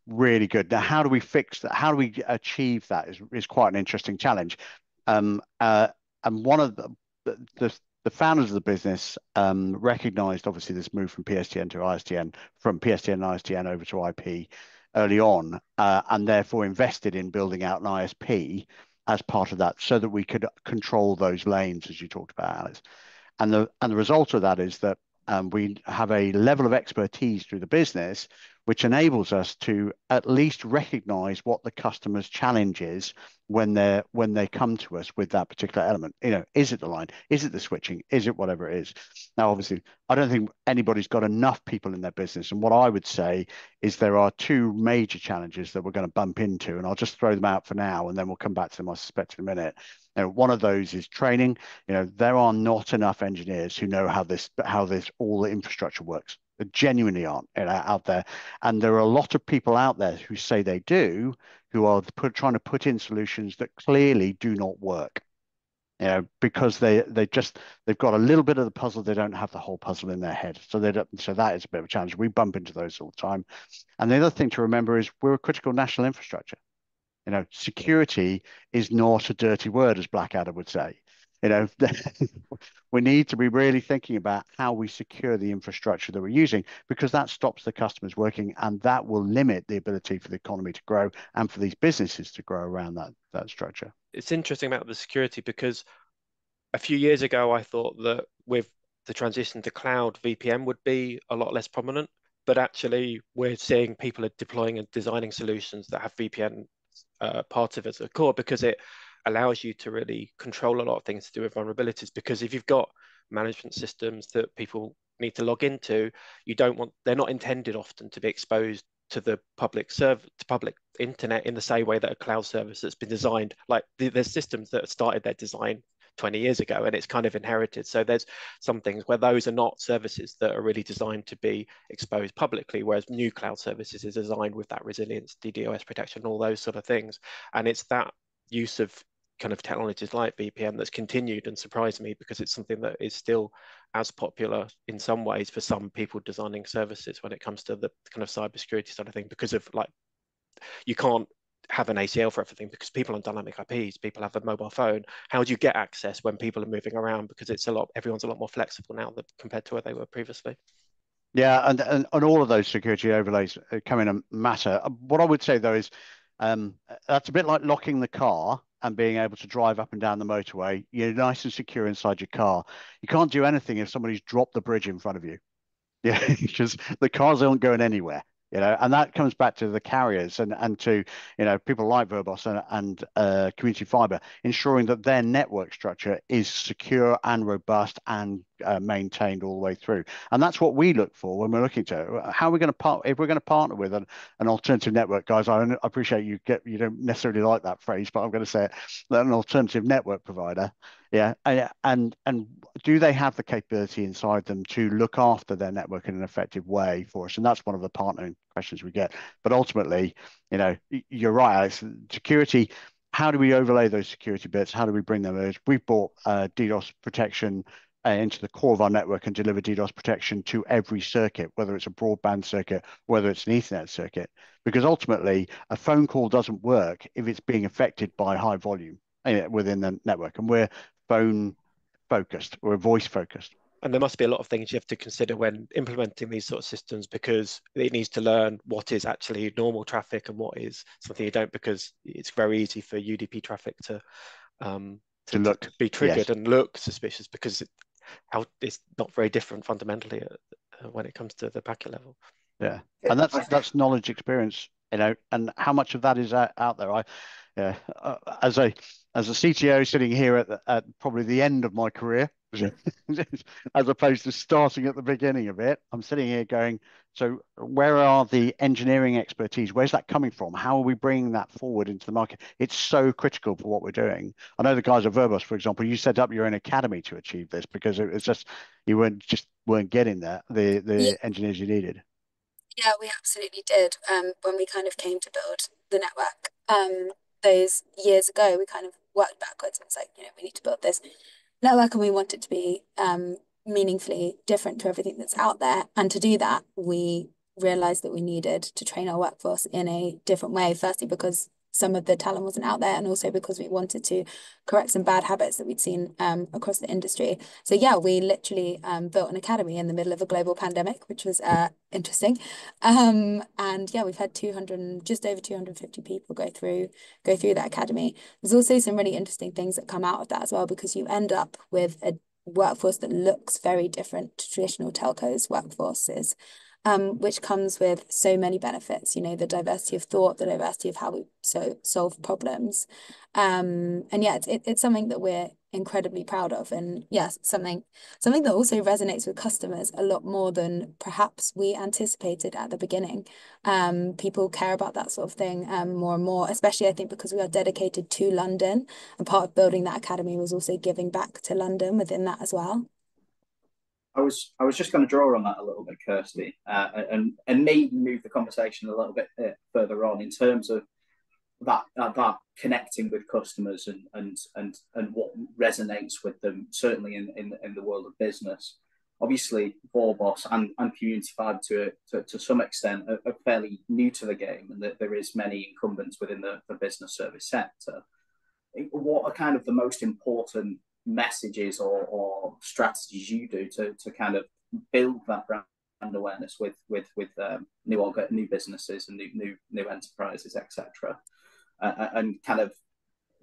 really good. Now, how do we fix that? How do we achieve that is quite an interesting challenge. And one of the founders of the business recognized, obviously, this move from PSTN to ISDN, from PSTN and ISDN over to IP early on, and therefore invested in building out an ISP as part of that so that we could control those lanes, as you talked about, Alex. And the result of that is that we have a level of expertise through the business which enables us to at least recognize what the customer's challenge is when they come to us with that particular element. You know, is it the line? Is it the switching? Is it whatever it is? Now, obviously, I don't think anybody's got enough people in their business. And what I would say is there are two major challenges that we're going to bump into, and I'll just throw them out for now, and then we'll come back to them, I suspect, in a minute. You know, one of those is training. You know, there are not enough engineers who know how all the infrastructure works. There genuinely aren't out there, and there are a lot of people out there who say they do, who are trying to put in solutions that clearly do not work. You know, because they've got a little bit of the puzzle, they don't have the whole puzzle in their head. So so that is a bit of a challenge. We bump into those all the time. And the other thing to remember is we're a critical national infrastructure. You know, security is not a dirty word, as Blackadder would say. You know, we need to be really thinking about how we secure the infrastructure that we're using, because that stops the customers working, and that will limit the ability for the economy to grow and for these businesses to grow around that structure. It's interesting about the security, because a few years ago, I thought that with the transition to cloud, VPN would be a lot less prominent, but actually we're seeing people are deploying and designing solutions that have VPN part of it as a core, because it allows you to really control a lot of things to do with vulnerabilities. Because if you've got management systems that people need to log into, they're not intended often to be exposed to the public internet in the same way that a cloud service that's been designed, like there's systems that started their design 20 years ago and it's kind of inherited. So there's some things where those are not services that are really designed to be exposed publicly, whereas new cloud services is designed with that resilience, DDoS protection, all those sort of things. And it's that use of kind of technologies like VPN that's continued and surprised me, because it's something that is still as popular in some ways for some people designing services when it comes to the kind of cybersecurity side of thing, because of like, you can't have an ACL for everything because people on dynamic IPs, people have a mobile phone. How do you get access when people are moving around? Because everyone's a lot more flexible now compared to where they were previously. Yeah, and all of those security overlays come in and matter. What I would say though is that's a bit like locking the car. and being able to drive up and down the motorway. You're nice and secure inside your car. You can't do anything if somebody's dropped the bridge in front of you. Yeah, because the cars aren't going anywhere, and that comes back to the carriers and to, people like Vorboss and Community Fibre, ensuring that their network structure is secure and robust and maintained all the way through. And that's what we look for when we're looking to how we're going to if we're going to partner with an alternative network, guys. I appreciate you don't necessarily like that phrase, but I'm going to say it, an alternative network provider. Yeah, and do they have the capability inside them to look after their network in an effective way for us? And that's one of the partnering questions we get. But ultimately, you're right, Alex, security. How do we overlay those security bits? How do we bring them in? We've brought DDoS protection into the core of our network and deliver DDoS protection to every circuit, whether it's a broadband circuit, whether it's an Ethernet circuit, because ultimately a phone call doesn't work if it's being affected by high volume within the network. And we're phone focused, we're voice focused. And there must be a lot of things you have to consider when implementing these sort of systems, because it needs to learn what is actually normal traffic and what is something you don't, because it's very easy for UDP traffic to be triggered and look suspicious, because it's not very different fundamentally when it comes to the packet level. Yeah, and that's knowledge, experience, and how much of that is out there. As a CTO sitting here at probably the end of my career, as opposed to starting at the beginning of it, I'm sitting here going, so where are the engineering expertise? Where's that coming from? How are we bringing that forward into the market? It's so critical for what we're doing. I know the guys at Vorboss, for example, you set up your own academy to achieve this, because it was just you weren't getting the engineers you needed. Yeah, we absolutely did. When we kind of came to build the network, those years ago, we kind of worked backwards and was like, we need to build this network, and we want it to be meaningfully different to everything that's out there. And to do that, we realized that we needed to train our workforce in a different way. Firstly, because some of the talent wasn't out there, and also because we wanted to correct some bad habits that we'd seen across the industry. So yeah, we literally built an academy in the middle of a global pandemic, which was interesting. And yeah, we've had just over 250 people go through that academy. There's also some really interesting things that come out of that as well, because you end up with a workforce that looks very different to traditional telcos workforces. Which comes with so many benefits, the diversity of thought, the diversity of how we solve problems. And yeah, it's something that we're incredibly proud of. And yes, something that also resonates with customers a lot more than perhaps we anticipated at the beginning. People care about that sort of thing more and more, especially I think because we are dedicated to London. And part of building that academy was also giving back to London within that as well. I was just going to draw on that a little bit, Kirstie, and maybe move the conversation a little bit further on in terms of that connecting with customers and what resonates with them, certainly in the world of business. Obviously, Vorboss and Community Fibre to some extent are fairly new to the game, and that there is many incumbents within the business service sector. What are kind of the most important messages or strategies you do to kind of build that brand awareness with new businesses and new enterprises, etc., and kind of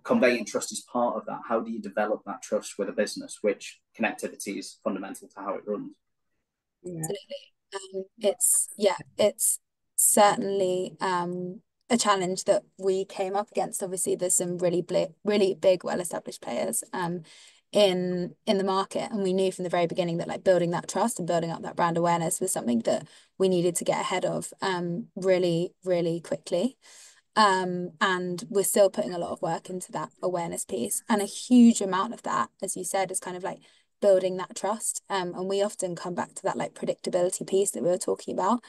conveying trust is part of that? How do you develop that trust with a business, which connectivity is fundamental to how it runs? Absolutely. It's certainly a challenge that we came up against. Obviously, there's some really big, well-established players in the market, and we knew from the very beginning that like building that trust and building up that brand awareness was something that we needed to get ahead of really, really quickly. And we're still putting a lot of work into that awareness piece, and a huge amount of that, as you said, is kind of like building that trust. And we often come back to that like predictability piece that we were talking about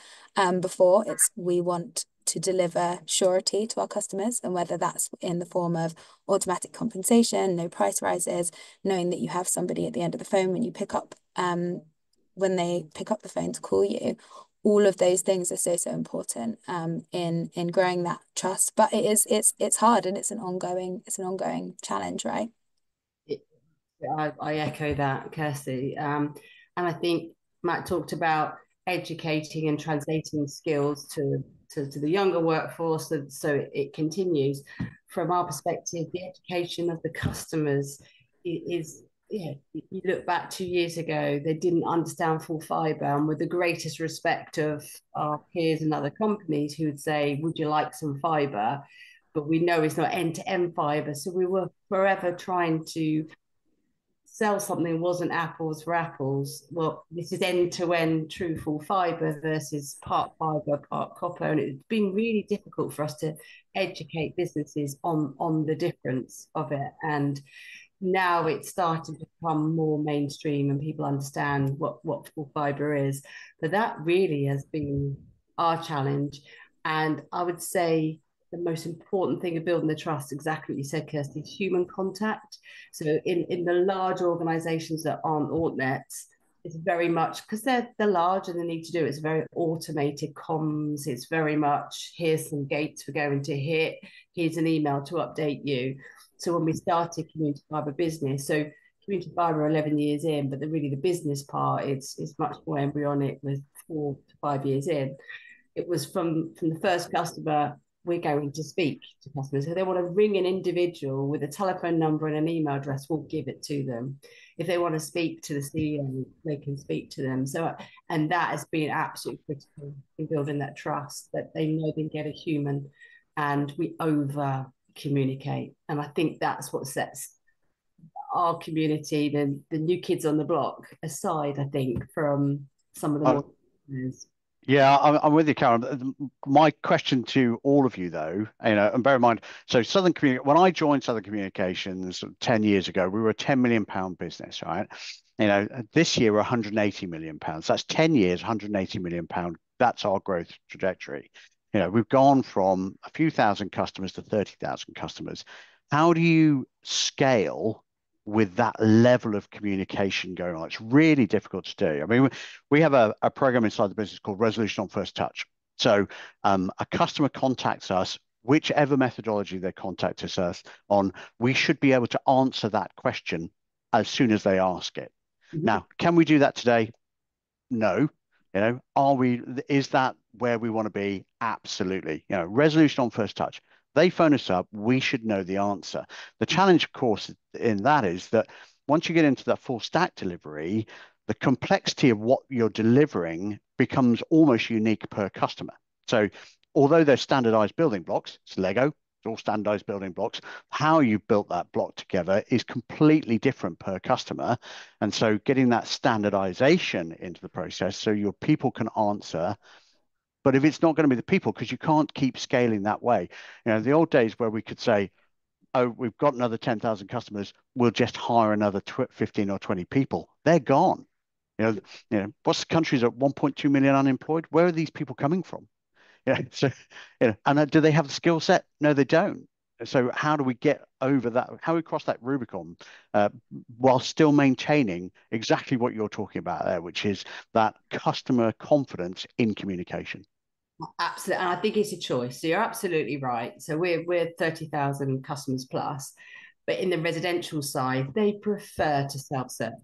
before. We want to deliver surety to our customers, and whether that's in the form of automatic compensation, no price rises, knowing that you have somebody at the end of the phone when you pick up when they pick up the phone to call you. All of those things are so important in growing that trust. But it's hard, and it's an ongoing challenge, right? I echo that, Kirstie. And I think Matt talked about educating and translating skills to the younger workforce, so it continues. from our perspective, the education of the customers is yeah, you look back 2 years ago, they didn't understand full fibre, and with the greatest respect of our peers and other companies who would say, would you like some fibre? But we know it's not end-to-end fibre. So we were forever trying to sell something wasn't apples for apples. Well, this is end-to-end true full fibre versus part fibre, part copper. And it's been really difficult for us to educate businesses on the difference of it. And now it's starting to become more mainstream and people understand what full fibre is. But that really has been our challenge. And I would say the most important thing of building the trust, exactly what you said, Kirstie, is human contact. So in the large organizations that aren't altnets, it's very much, because they're large and they need to do it, it's very automated comms. It's very much, here's some gates we're going to hit, here's an email to update you. So when we started Community Fibre Business, so Community Fibre 11 years in, but really the business part, it's much more embryonic, with 4 to 5 years in. It was from the first customer, we're going to speak to customers. If they want to ring an individual with a telephone number and an email address, we'll give it to them. If they want to speak to the CEO, they can speak to them. So, and that has been absolutely critical in building that trust, that they know they get a human, and we over communicate. And I think that's what sets our community, the new kids on the block, aside, I think, from some of the more yeah, I'm with you, Karen. My question to all of you, though, and bear in mind, so when I joined Southern Communications 10 years ago, we were a £10 million business, right? This year we're 180 million pounds. That's 10 years, 180 million pound. That's our growth trajectory. We've gone from a few thousand customers to 30,000 customers. How do you scale with that level of communication going on? It's really difficult to do. I mean, we have a program inside the business called Resolution on First Touch. So a customer contacts us, whichever methodology they contact us on, we should be able to answer that question as soon as they ask it. Mm-hmm. Now, can we do that today? No. Is that where we want to be? Absolutely. Resolution on first touch. They phone us up, we should know the answer. The challenge, of course, in that is that once you get into that full stack delivery, the complexity of what you're delivering becomes almost unique per customer. So although they're standardized building blocks, it's Lego, it's all standardized building blocks, how you built that block together is completely different per customer. And so getting that standardization into the process so your people can answer. But if it's not going to be the people, because you can't keep scaling that way. The old days where we could say, oh, we've got another 10,000 customers, we'll just hire another 15 or 20 people. They're gone. What's the country's at 1.2 million unemployed? Where are these people coming from? So, and do they have the skill set? No, they don't. So how do we get over that? How do we cross that Rubicon while still maintaining exactly what you're talking about there, which is that customer confidence in communication? Absolutely, and I think it's a choice. So you're absolutely right. So we're 30,000 customers plus, but in the residential side, they prefer to self-serve.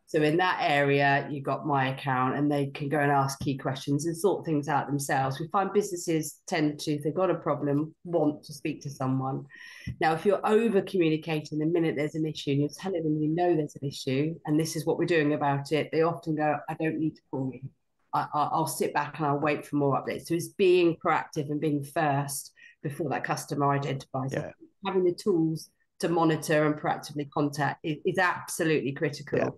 So in that area, you've got my account, and they can go and ask key questions and sort things out themselves. We find businesses tend to, if they've got a problem, want to speak to someone. Now, if you're over communicating the minute there's an issue and you're telling them there's an issue and this is what we're doing about it, they often go, I don't need to call you. I'll sit back and I'll wait for more updates. So it's being proactive and being first before that customer identifies. Yeah. Having the tools to monitor and proactively contact is absolutely critical. Yeah.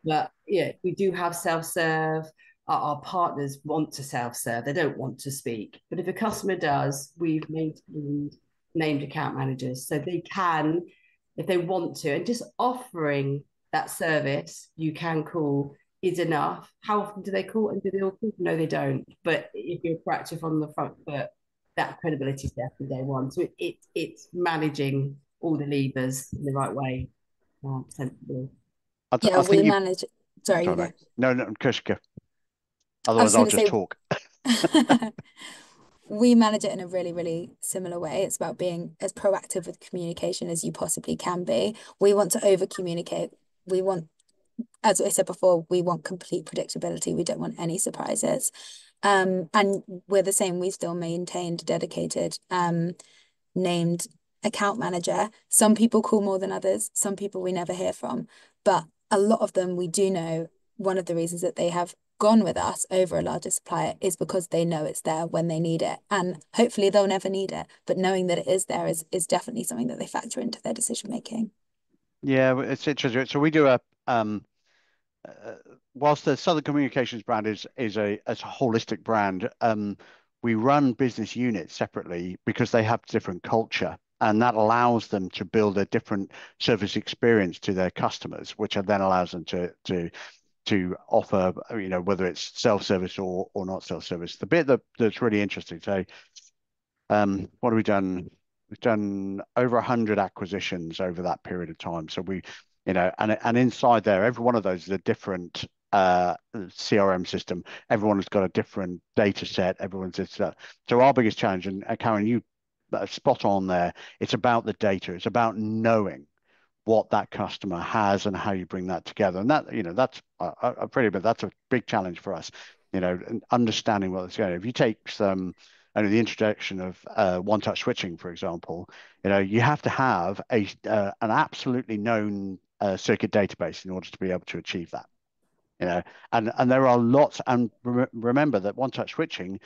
But yeah, we do have self-serve. Our partners want to self-serve. They don't want to speak. But if a customer does, we've maintained named account managers. So they can, if they want to, and just offering that service, you can call, is enough. How often do they call, and do they all call? No, they don't. But if you're proactive on the front foot, that credibility is there from day one. So it's managing all the levers in the right way, sensibly. Yeah, we manage. Sorry, you go. No, Kirstie. Otherwise, I'll just talk. We manage it in a really, really similar way. It's about being as proactive with communication as you possibly can be. We want to over communicate. We want, as I said before, we want complete predictability. We don't want any surprises. And we're the same. We still maintained dedicated named account manager. Some people call more than others. Some people we never hear from. But a lot of them, we do know one of the reasons that they have gone with us over a larger supplier is because they know it's there when they need it. And hopefully they'll never need it. But knowing that it is there is definitely something that they factor into their decision making. Yeah, it's interesting. So we do whilst the Southern Communications brand is a holistic brand, we run business units separately because they have different culture, and that allows them to build a different service experience to their customers, which then allows them to offer, whether it's self-service or not self-service. The bit that's really interesting. So, what have we done? We've done over 100 acquisitions over that period of time. So and inside there, every one of those is a different CRM system. Everyone has got a different data set. So our biggest challenge, and Karen, you spot on there. It's about the data. It's about knowing what that customer has and how you bring that together. And that's that's a big challenge for us. And understanding what it's going. If you take the introduction of one-touch switching, for example, you have to have an absolutely known circuit database in order to be able to achieve that. And there are lots. And remember that one-touch switching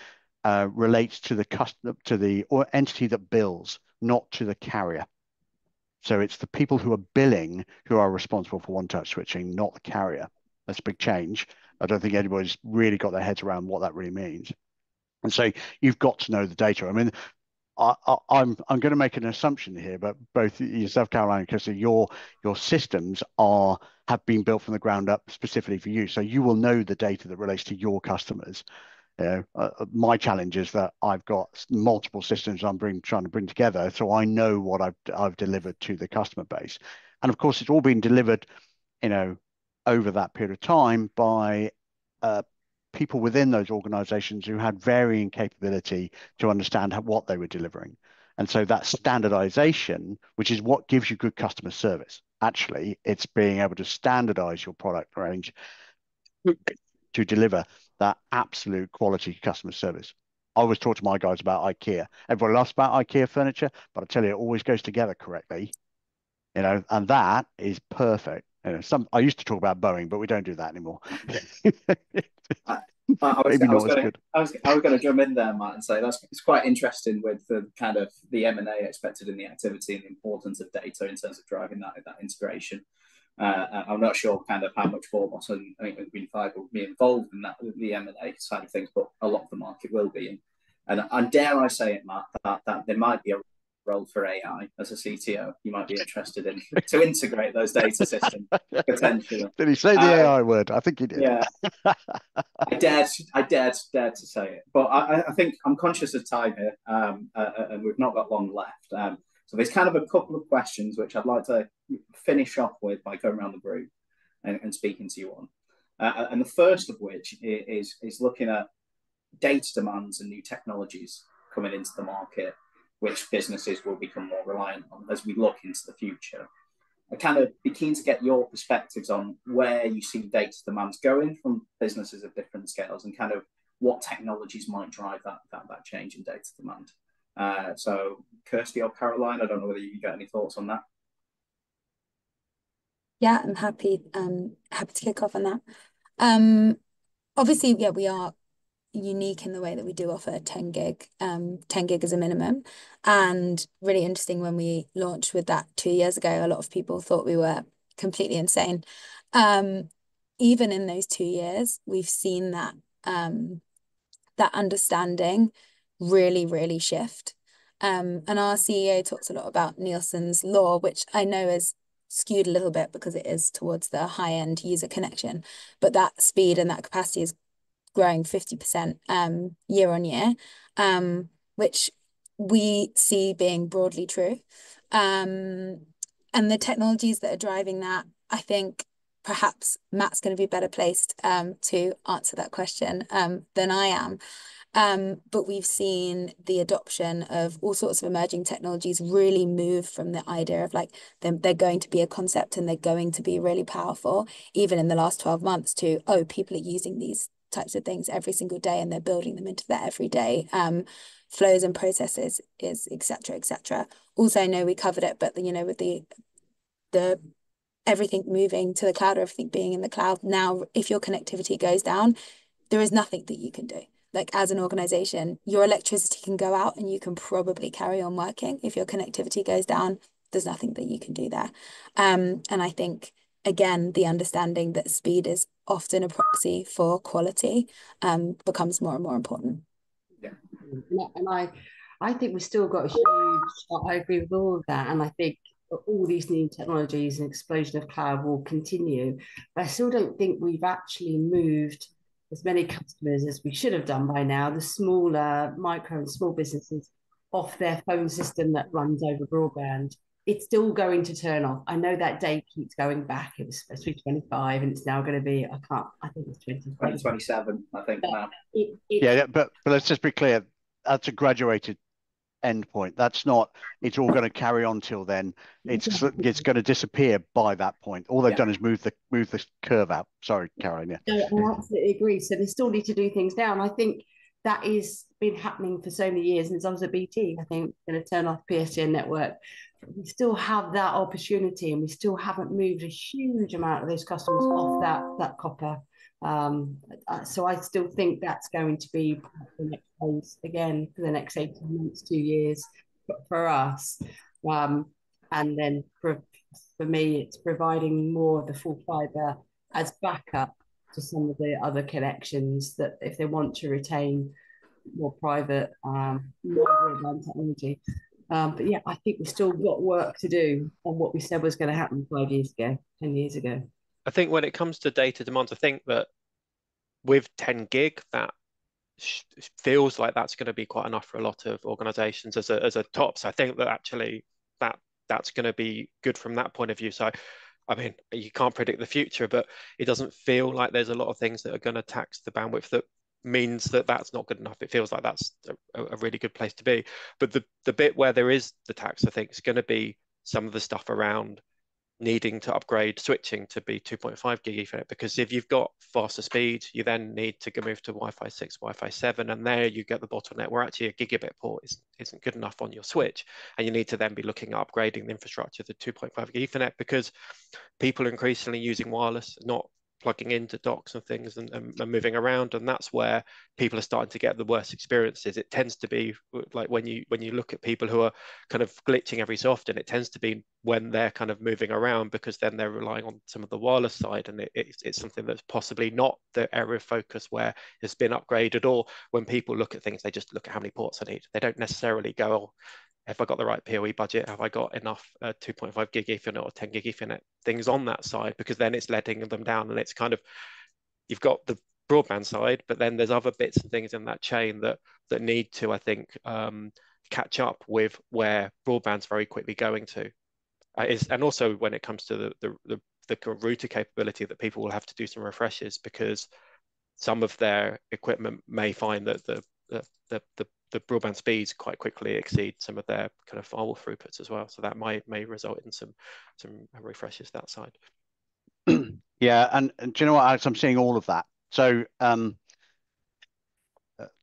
relates to the entity that bills, not to the carrier. So it's the people who are billing who are responsible for one-touch switching, not the carrier. That's a big change. I don't think anybody's really got their heads around what that really means. And so you've got to know the data. I mean, I'm going to make an assumption here, but both yourself, Caroline, and Kirstie, your systems have been built from the ground up specifically for you. So you will know the data that relates to your customers. My challenge is that I've got multiple systems I'm trying to bring together, so I know what I've delivered to the customer base. And of course, it's all been delivered, over that period of time by people within those organizations who had varying capability to understand what they were delivering. And so that standardization, which is what gives you good customer service, actually, it's being able to standardize your product range to deliver that absolute quality customer service. I always talk to my guys about IKEA. Everyone laughs about IKEA furniture, but I tell you, it always goes together correctly, and that is perfect. I used to talk about Boeing, but we don't do that anymore. I was going to jump in there, Matt, and say it's quite interesting with the kind of the M&A expected in the activity and the importance of data in terms of driving that integration. I'm not sure kind of how much Vorboss and I think Green Fibre will be involved in that, the M&A side of things, but a lot of the market will be. And dare I say it, Matt, that there might be a role for AI as a CTO. You might be interested in to integrate those data systems potentially. Did he say the AI word? I think he did. Yeah. I dared to say it, but I think I'm conscious of time here, and we've not got long left. So there's kind of a couple of questions which I'd like to finish off with by going around the group and speaking to you on. And the first of which is looking at data demands and new technologies coming into the market, which businesses will become more reliant on as we look into the future. I kind of be keen to get your perspectives on where you see data demands going from businesses of different scales and kind of what technologies might drive that change in data demand. So Kirstie or Caroline, I don't know whether you got any thoughts on that. Yeah, I'm happy to kick off on that. Obviously, yeah, we are unique in the way that we do offer 10 gig. 10 gig is a minimum, and really interesting when we launched with that 2 years ago, a lot of people thought we were completely insane. Even in those 2 years, we've seen that that understanding really shift. And our CEO talks a lot about Nielsen's law, which I know is skewed a little bit because it is towards the high-end user connection, but that speed and that capacity is growing 50% year on year, which we see being broadly true. And the technologies that are driving that, I think perhaps Matt's going to be better placed to answer that question than I am. But we've seen the adoption of all sorts of emerging technologies really move from the idea of like they're going to be a concept and they're going to be really powerful, even in the last 12 months, to, oh, people are using these types of things every single day, and they're building them into their everyday flows and processes, is et cetera, et cetera. Also, I know we covered it, but with the everything moving to the cloud, or everything being in the cloud now, if your connectivity goes down, there is nothing that you can do. Like, as an organization, your electricity can go out and you can probably carry on working. If your connectivity goes down, there's nothing that you can do there. And I think, again, the understanding that speed is often a proxy for quality becomes more and more important. Yeah. And I think we've still got a huge, I agree with all of that. And I think all these new technologies and explosion of cloud will continue. But I still don't think we've actually moved as many customers as we should have done by now, the smaller micro and small businesses, off their phone system that runs over broadband. It's still going to turn off. I know that date keeps going back. It was supposed to be 25 and it's now going to be, I think it's 2027, I think now. Yeah, but let's just be clear, that's a graduated endpoint. That's not, it's all going to carry on till then. It's going to disappear by that point. All they've done is move the curve out. Sorry, Caroline. Yeah. No, I absolutely agree. So they still need to do things now. And I think that is been happening for so many years. And it's also BT, I think, going to turn off PSTN network. We still have that opportunity, and we still haven't moved a huge amount of those customers off that copper. So I still think that's going to be the next phase again for the next 18 months, 2 years for us. And then for me, it's providing more of the full fibre as backup to some of the other connections, that if they want to retain more private technology. But yeah, I think we've still got work to do on what we said was going to happen 5 years ago, 10 years ago. I think when it comes to data demands, I think that with 10 gig, that feels like that's going to be quite enough for a lot of organizations as a top. So I think that actually that's going to be good from that point of view. So I mean, you can't predict the future, but it doesn't feel like there's a lot of things that are going to tax the bandwidth that means that that's not good enough. It feels like that's a really good place to be. But the bit where there is the tax, I think, is going to be some of the stuff around needing to upgrade switching to be 2.5 gig Ethernet, because if you've got faster speed, you then need to move to Wi-Fi 6, Wi-Fi 7, and there you get the bottleneck where actually a gigabit port isn't good enough on your switch, and you need to then be looking at upgrading the infrastructure to 2.5 gig Ethernet, because people are increasingly using wireless, not plugging into docks and things and moving around, and that's where people are starting to get the worst experiences. It tends to be like when you look at people who are kind of glitching every so often, it tends to be when they're kind of moving around, because then they're relying on some of the wireless side, and it's something that's possibly not the area of focus where it's been upgraded. Or when people look at things, they just look at how many ports I need. They don't necessarily go, oh, have I got the right PoE budget? Have I got enough 2.5 gig Ethernet or 10 gig Ethernet things on that side? Because then it's letting them down, and it's kind of, you've got the broadband side, but then there's other bits and things in that chain that need to, I think, catch up with where broadband's very quickly going to. And also when it comes to the router capability, that people will have to do some refreshes, because some of their equipment may find that the broadband speeds quite quickly exceed some of their kind of firewall throughputs as well. So that may result in some refreshes that side. Yeah, and do you know what, Alex? I'm seeing all of that. So sorry,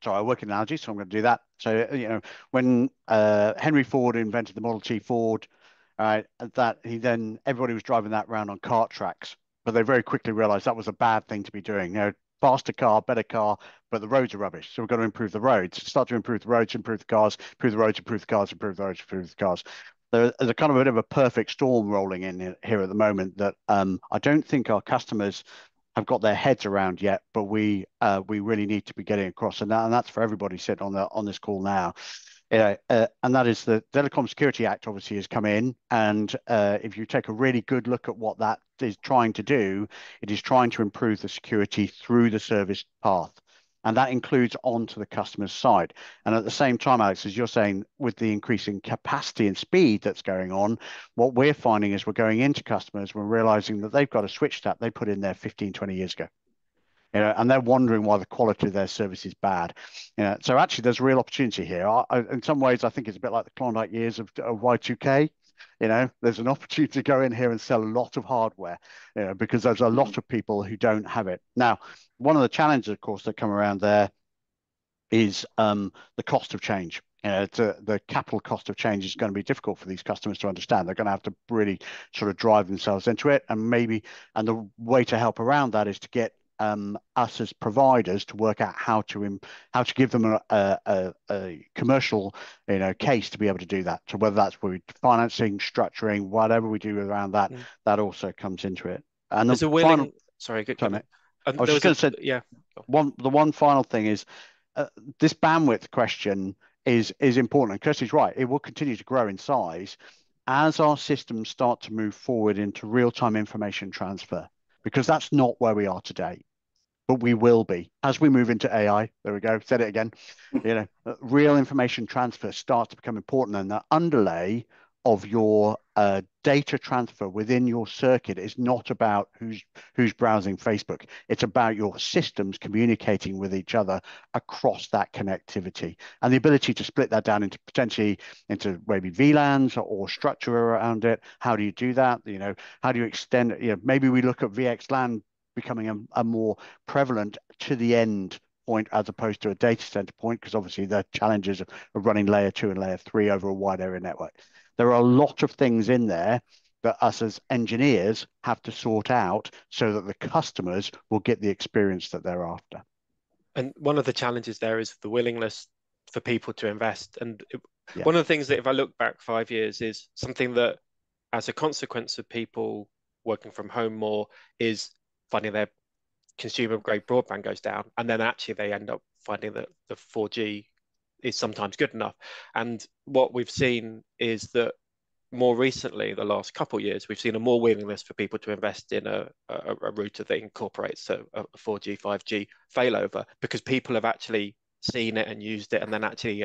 I work in analogy, so I'm going to do that. So when Henry Ford invented the Model T Ford, that everybody was driving that around on cart tracks, but they very quickly realized that was a bad thing to be doing. Faster car, better car, but the roads are rubbish. So we've got to improve the roads. Start to improve the roads, improve the cars, improve the roads, improve the cars, improve the roads, improve the cars. There's a kind of a bit of a perfect storm rolling in here at the moment that I don't think our customers have got their heads around yet, but we really need to be getting across, and that's for everybody sitting on this call now. And that is the Telecom Security Act obviously has come in, and if you take a really good look at what that is trying to do, it is trying to improve the security through the service path, and that includes onto the customer's side. And at the same time, Alex, as you're saying, with the increasing capacity and speed that's going on, what we're finding is we're going into customers, we're realizing that they've got a switch that they put in there 15, 20 years ago. And they're wondering why the quality of their service is bad. So actually, there's a real opportunity here. In some ways, I think it's a bit like the Klondike years of Y2K. You know, there's an opportunity to go in here and sell a lot of hardware, you know, because there's a lot of people who don't have it. Now, one of the challenges, of course, that come around there is the cost of change. You know, the capital cost of change is going to be difficult for these customers to understand. They're going to have to really sort of drive themselves into it, and the way to help around that is to get us as providers to work out how to give them a commercial, you know, case to be able to do that. So whether that's with financing, structuring, whatever we do around that, that also comes into it. And there's the a willing. final, sorry, good. Sorry, mate. I was there just going to say, yeah. The one final thing is this bandwidth question is important, and Kirstie's right. It will continue to grow in size as our systems start to move forward into real-time information transfer, because that's not where we are today, but we will be as we move into AI. There we go, said it again. You know, real information transfer starts to become important, and the underlay of your data transfer within your circuit is not about who's browsing Facebook. It's about your systems communicating with each other across that connectivity, and the ability to split that down into potentially into maybe VLANs or structure around it. How do you do that? You know, how do you extend it? You know, maybe we look at VXLAN becoming a more prevalent to the end point as opposed to a data center point, because obviously the challenges of running layer 2 and layer 3 over a wide area network. There are a lot of things in there that us as engineers have to sort out so that the customers will get the experience that they're after. And one of the challenges there is the willingness for people to invest. And one of the things that, if I look back 5 years, is something that, as a consequence of people working from home more, is finding their consumer grade broadband goes down, and then actually they end up finding that the 4G is sometimes good enough. And what we've seen is that more recently, the last couple of years, we've seen a more willingness for people to invest in a router that incorporates a 4G, 5G failover, because people have actually seen it and used it, and then actually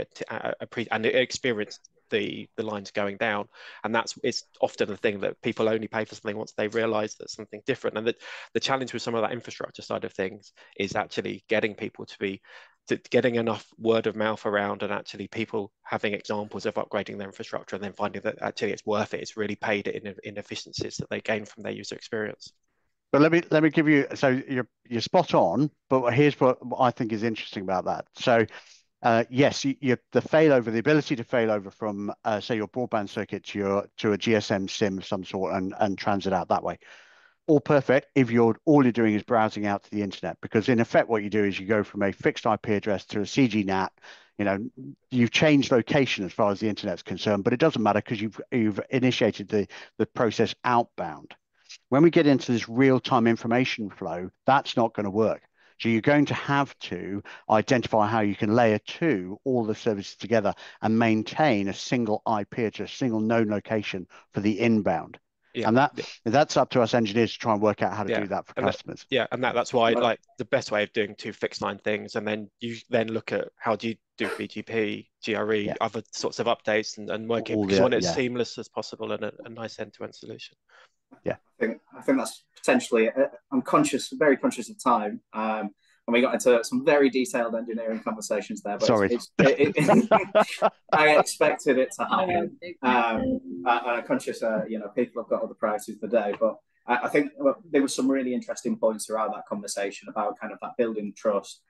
experienced the lines going down. And it's often the thing that people only pay for something once they realize that something different. And the challenge with some of that infrastructure side of things is actually getting people getting enough word of mouth around, and actually people having examples of upgrading their infrastructure and then finding that actually it's worth it. It's really paid it in efficiencies that they gain from their user experience. But let me give you, so you're spot on, but here's what I think is interesting about that. So yes, the failover, the ability to failover from say your broadband circuit to a GSM SIM of some sort and transit out that way. All perfect if all you're doing is browsing out to the internet, because in effect what you do is you go from a fixed IP address to a CGNAT. You know, you've changed location as far as the internet's concerned, but it doesn't matter because you've initiated the process outbound. When we get into this real-time information flow, that's not going to work. So you're going to have to identify how you can layer 2 all the services together and maintain a single IP address, single known location for the inbound. Yeah. And that's up to us engineers to try and work out how to do that for customers. That's why, like, the best way of doing 2 fixed line things, and then you look at how do you do BGP, GRE, other sorts of updates, and working, because you want it as seamless as possible and a nice end-to-end solution. Yeah, I think that's potentially. I'm very conscious of time. And we got into some very detailed engineering conversations there. But sorry, I expected it to happen. And I'm conscious, people have got other priorities for the day. But I think there were some really interesting points throughout that conversation about kind of that building trust,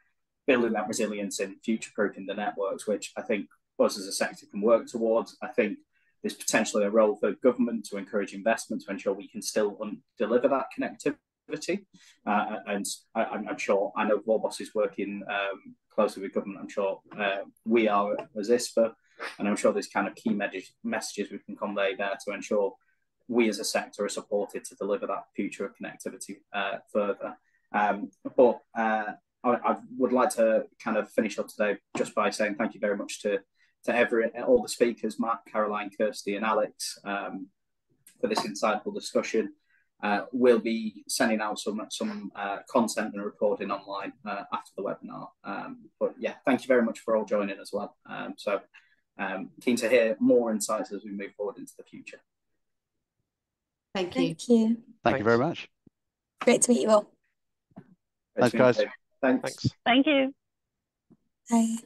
building that resilience, and future-proofing the networks, which I think us as a sector can work towards. I think there's potentially a role for government to encourage investment to ensure we can still deliver that connectivity. And I'm sure, I know Vorboss is working closely with government. I'm sure we are as ISPA, and I'm sure there's kind of key messages we can convey there to ensure we as a sector are supported to deliver that future of connectivity further. But I would like to kind of finish up today just by saying thank you very much to all the speakers, Matt, Caroline, Kirstie, and Alex, for this insightful discussion. We'll be sending out some content and recording online after the webinar. But yeah, thank you very much for all joining as well. Keen to hear more insights as we move forward into the future. Thank you. Thank you. Thank you very much. Great to meet you all. Thanks, guys. Thanks. Thank you. Bye.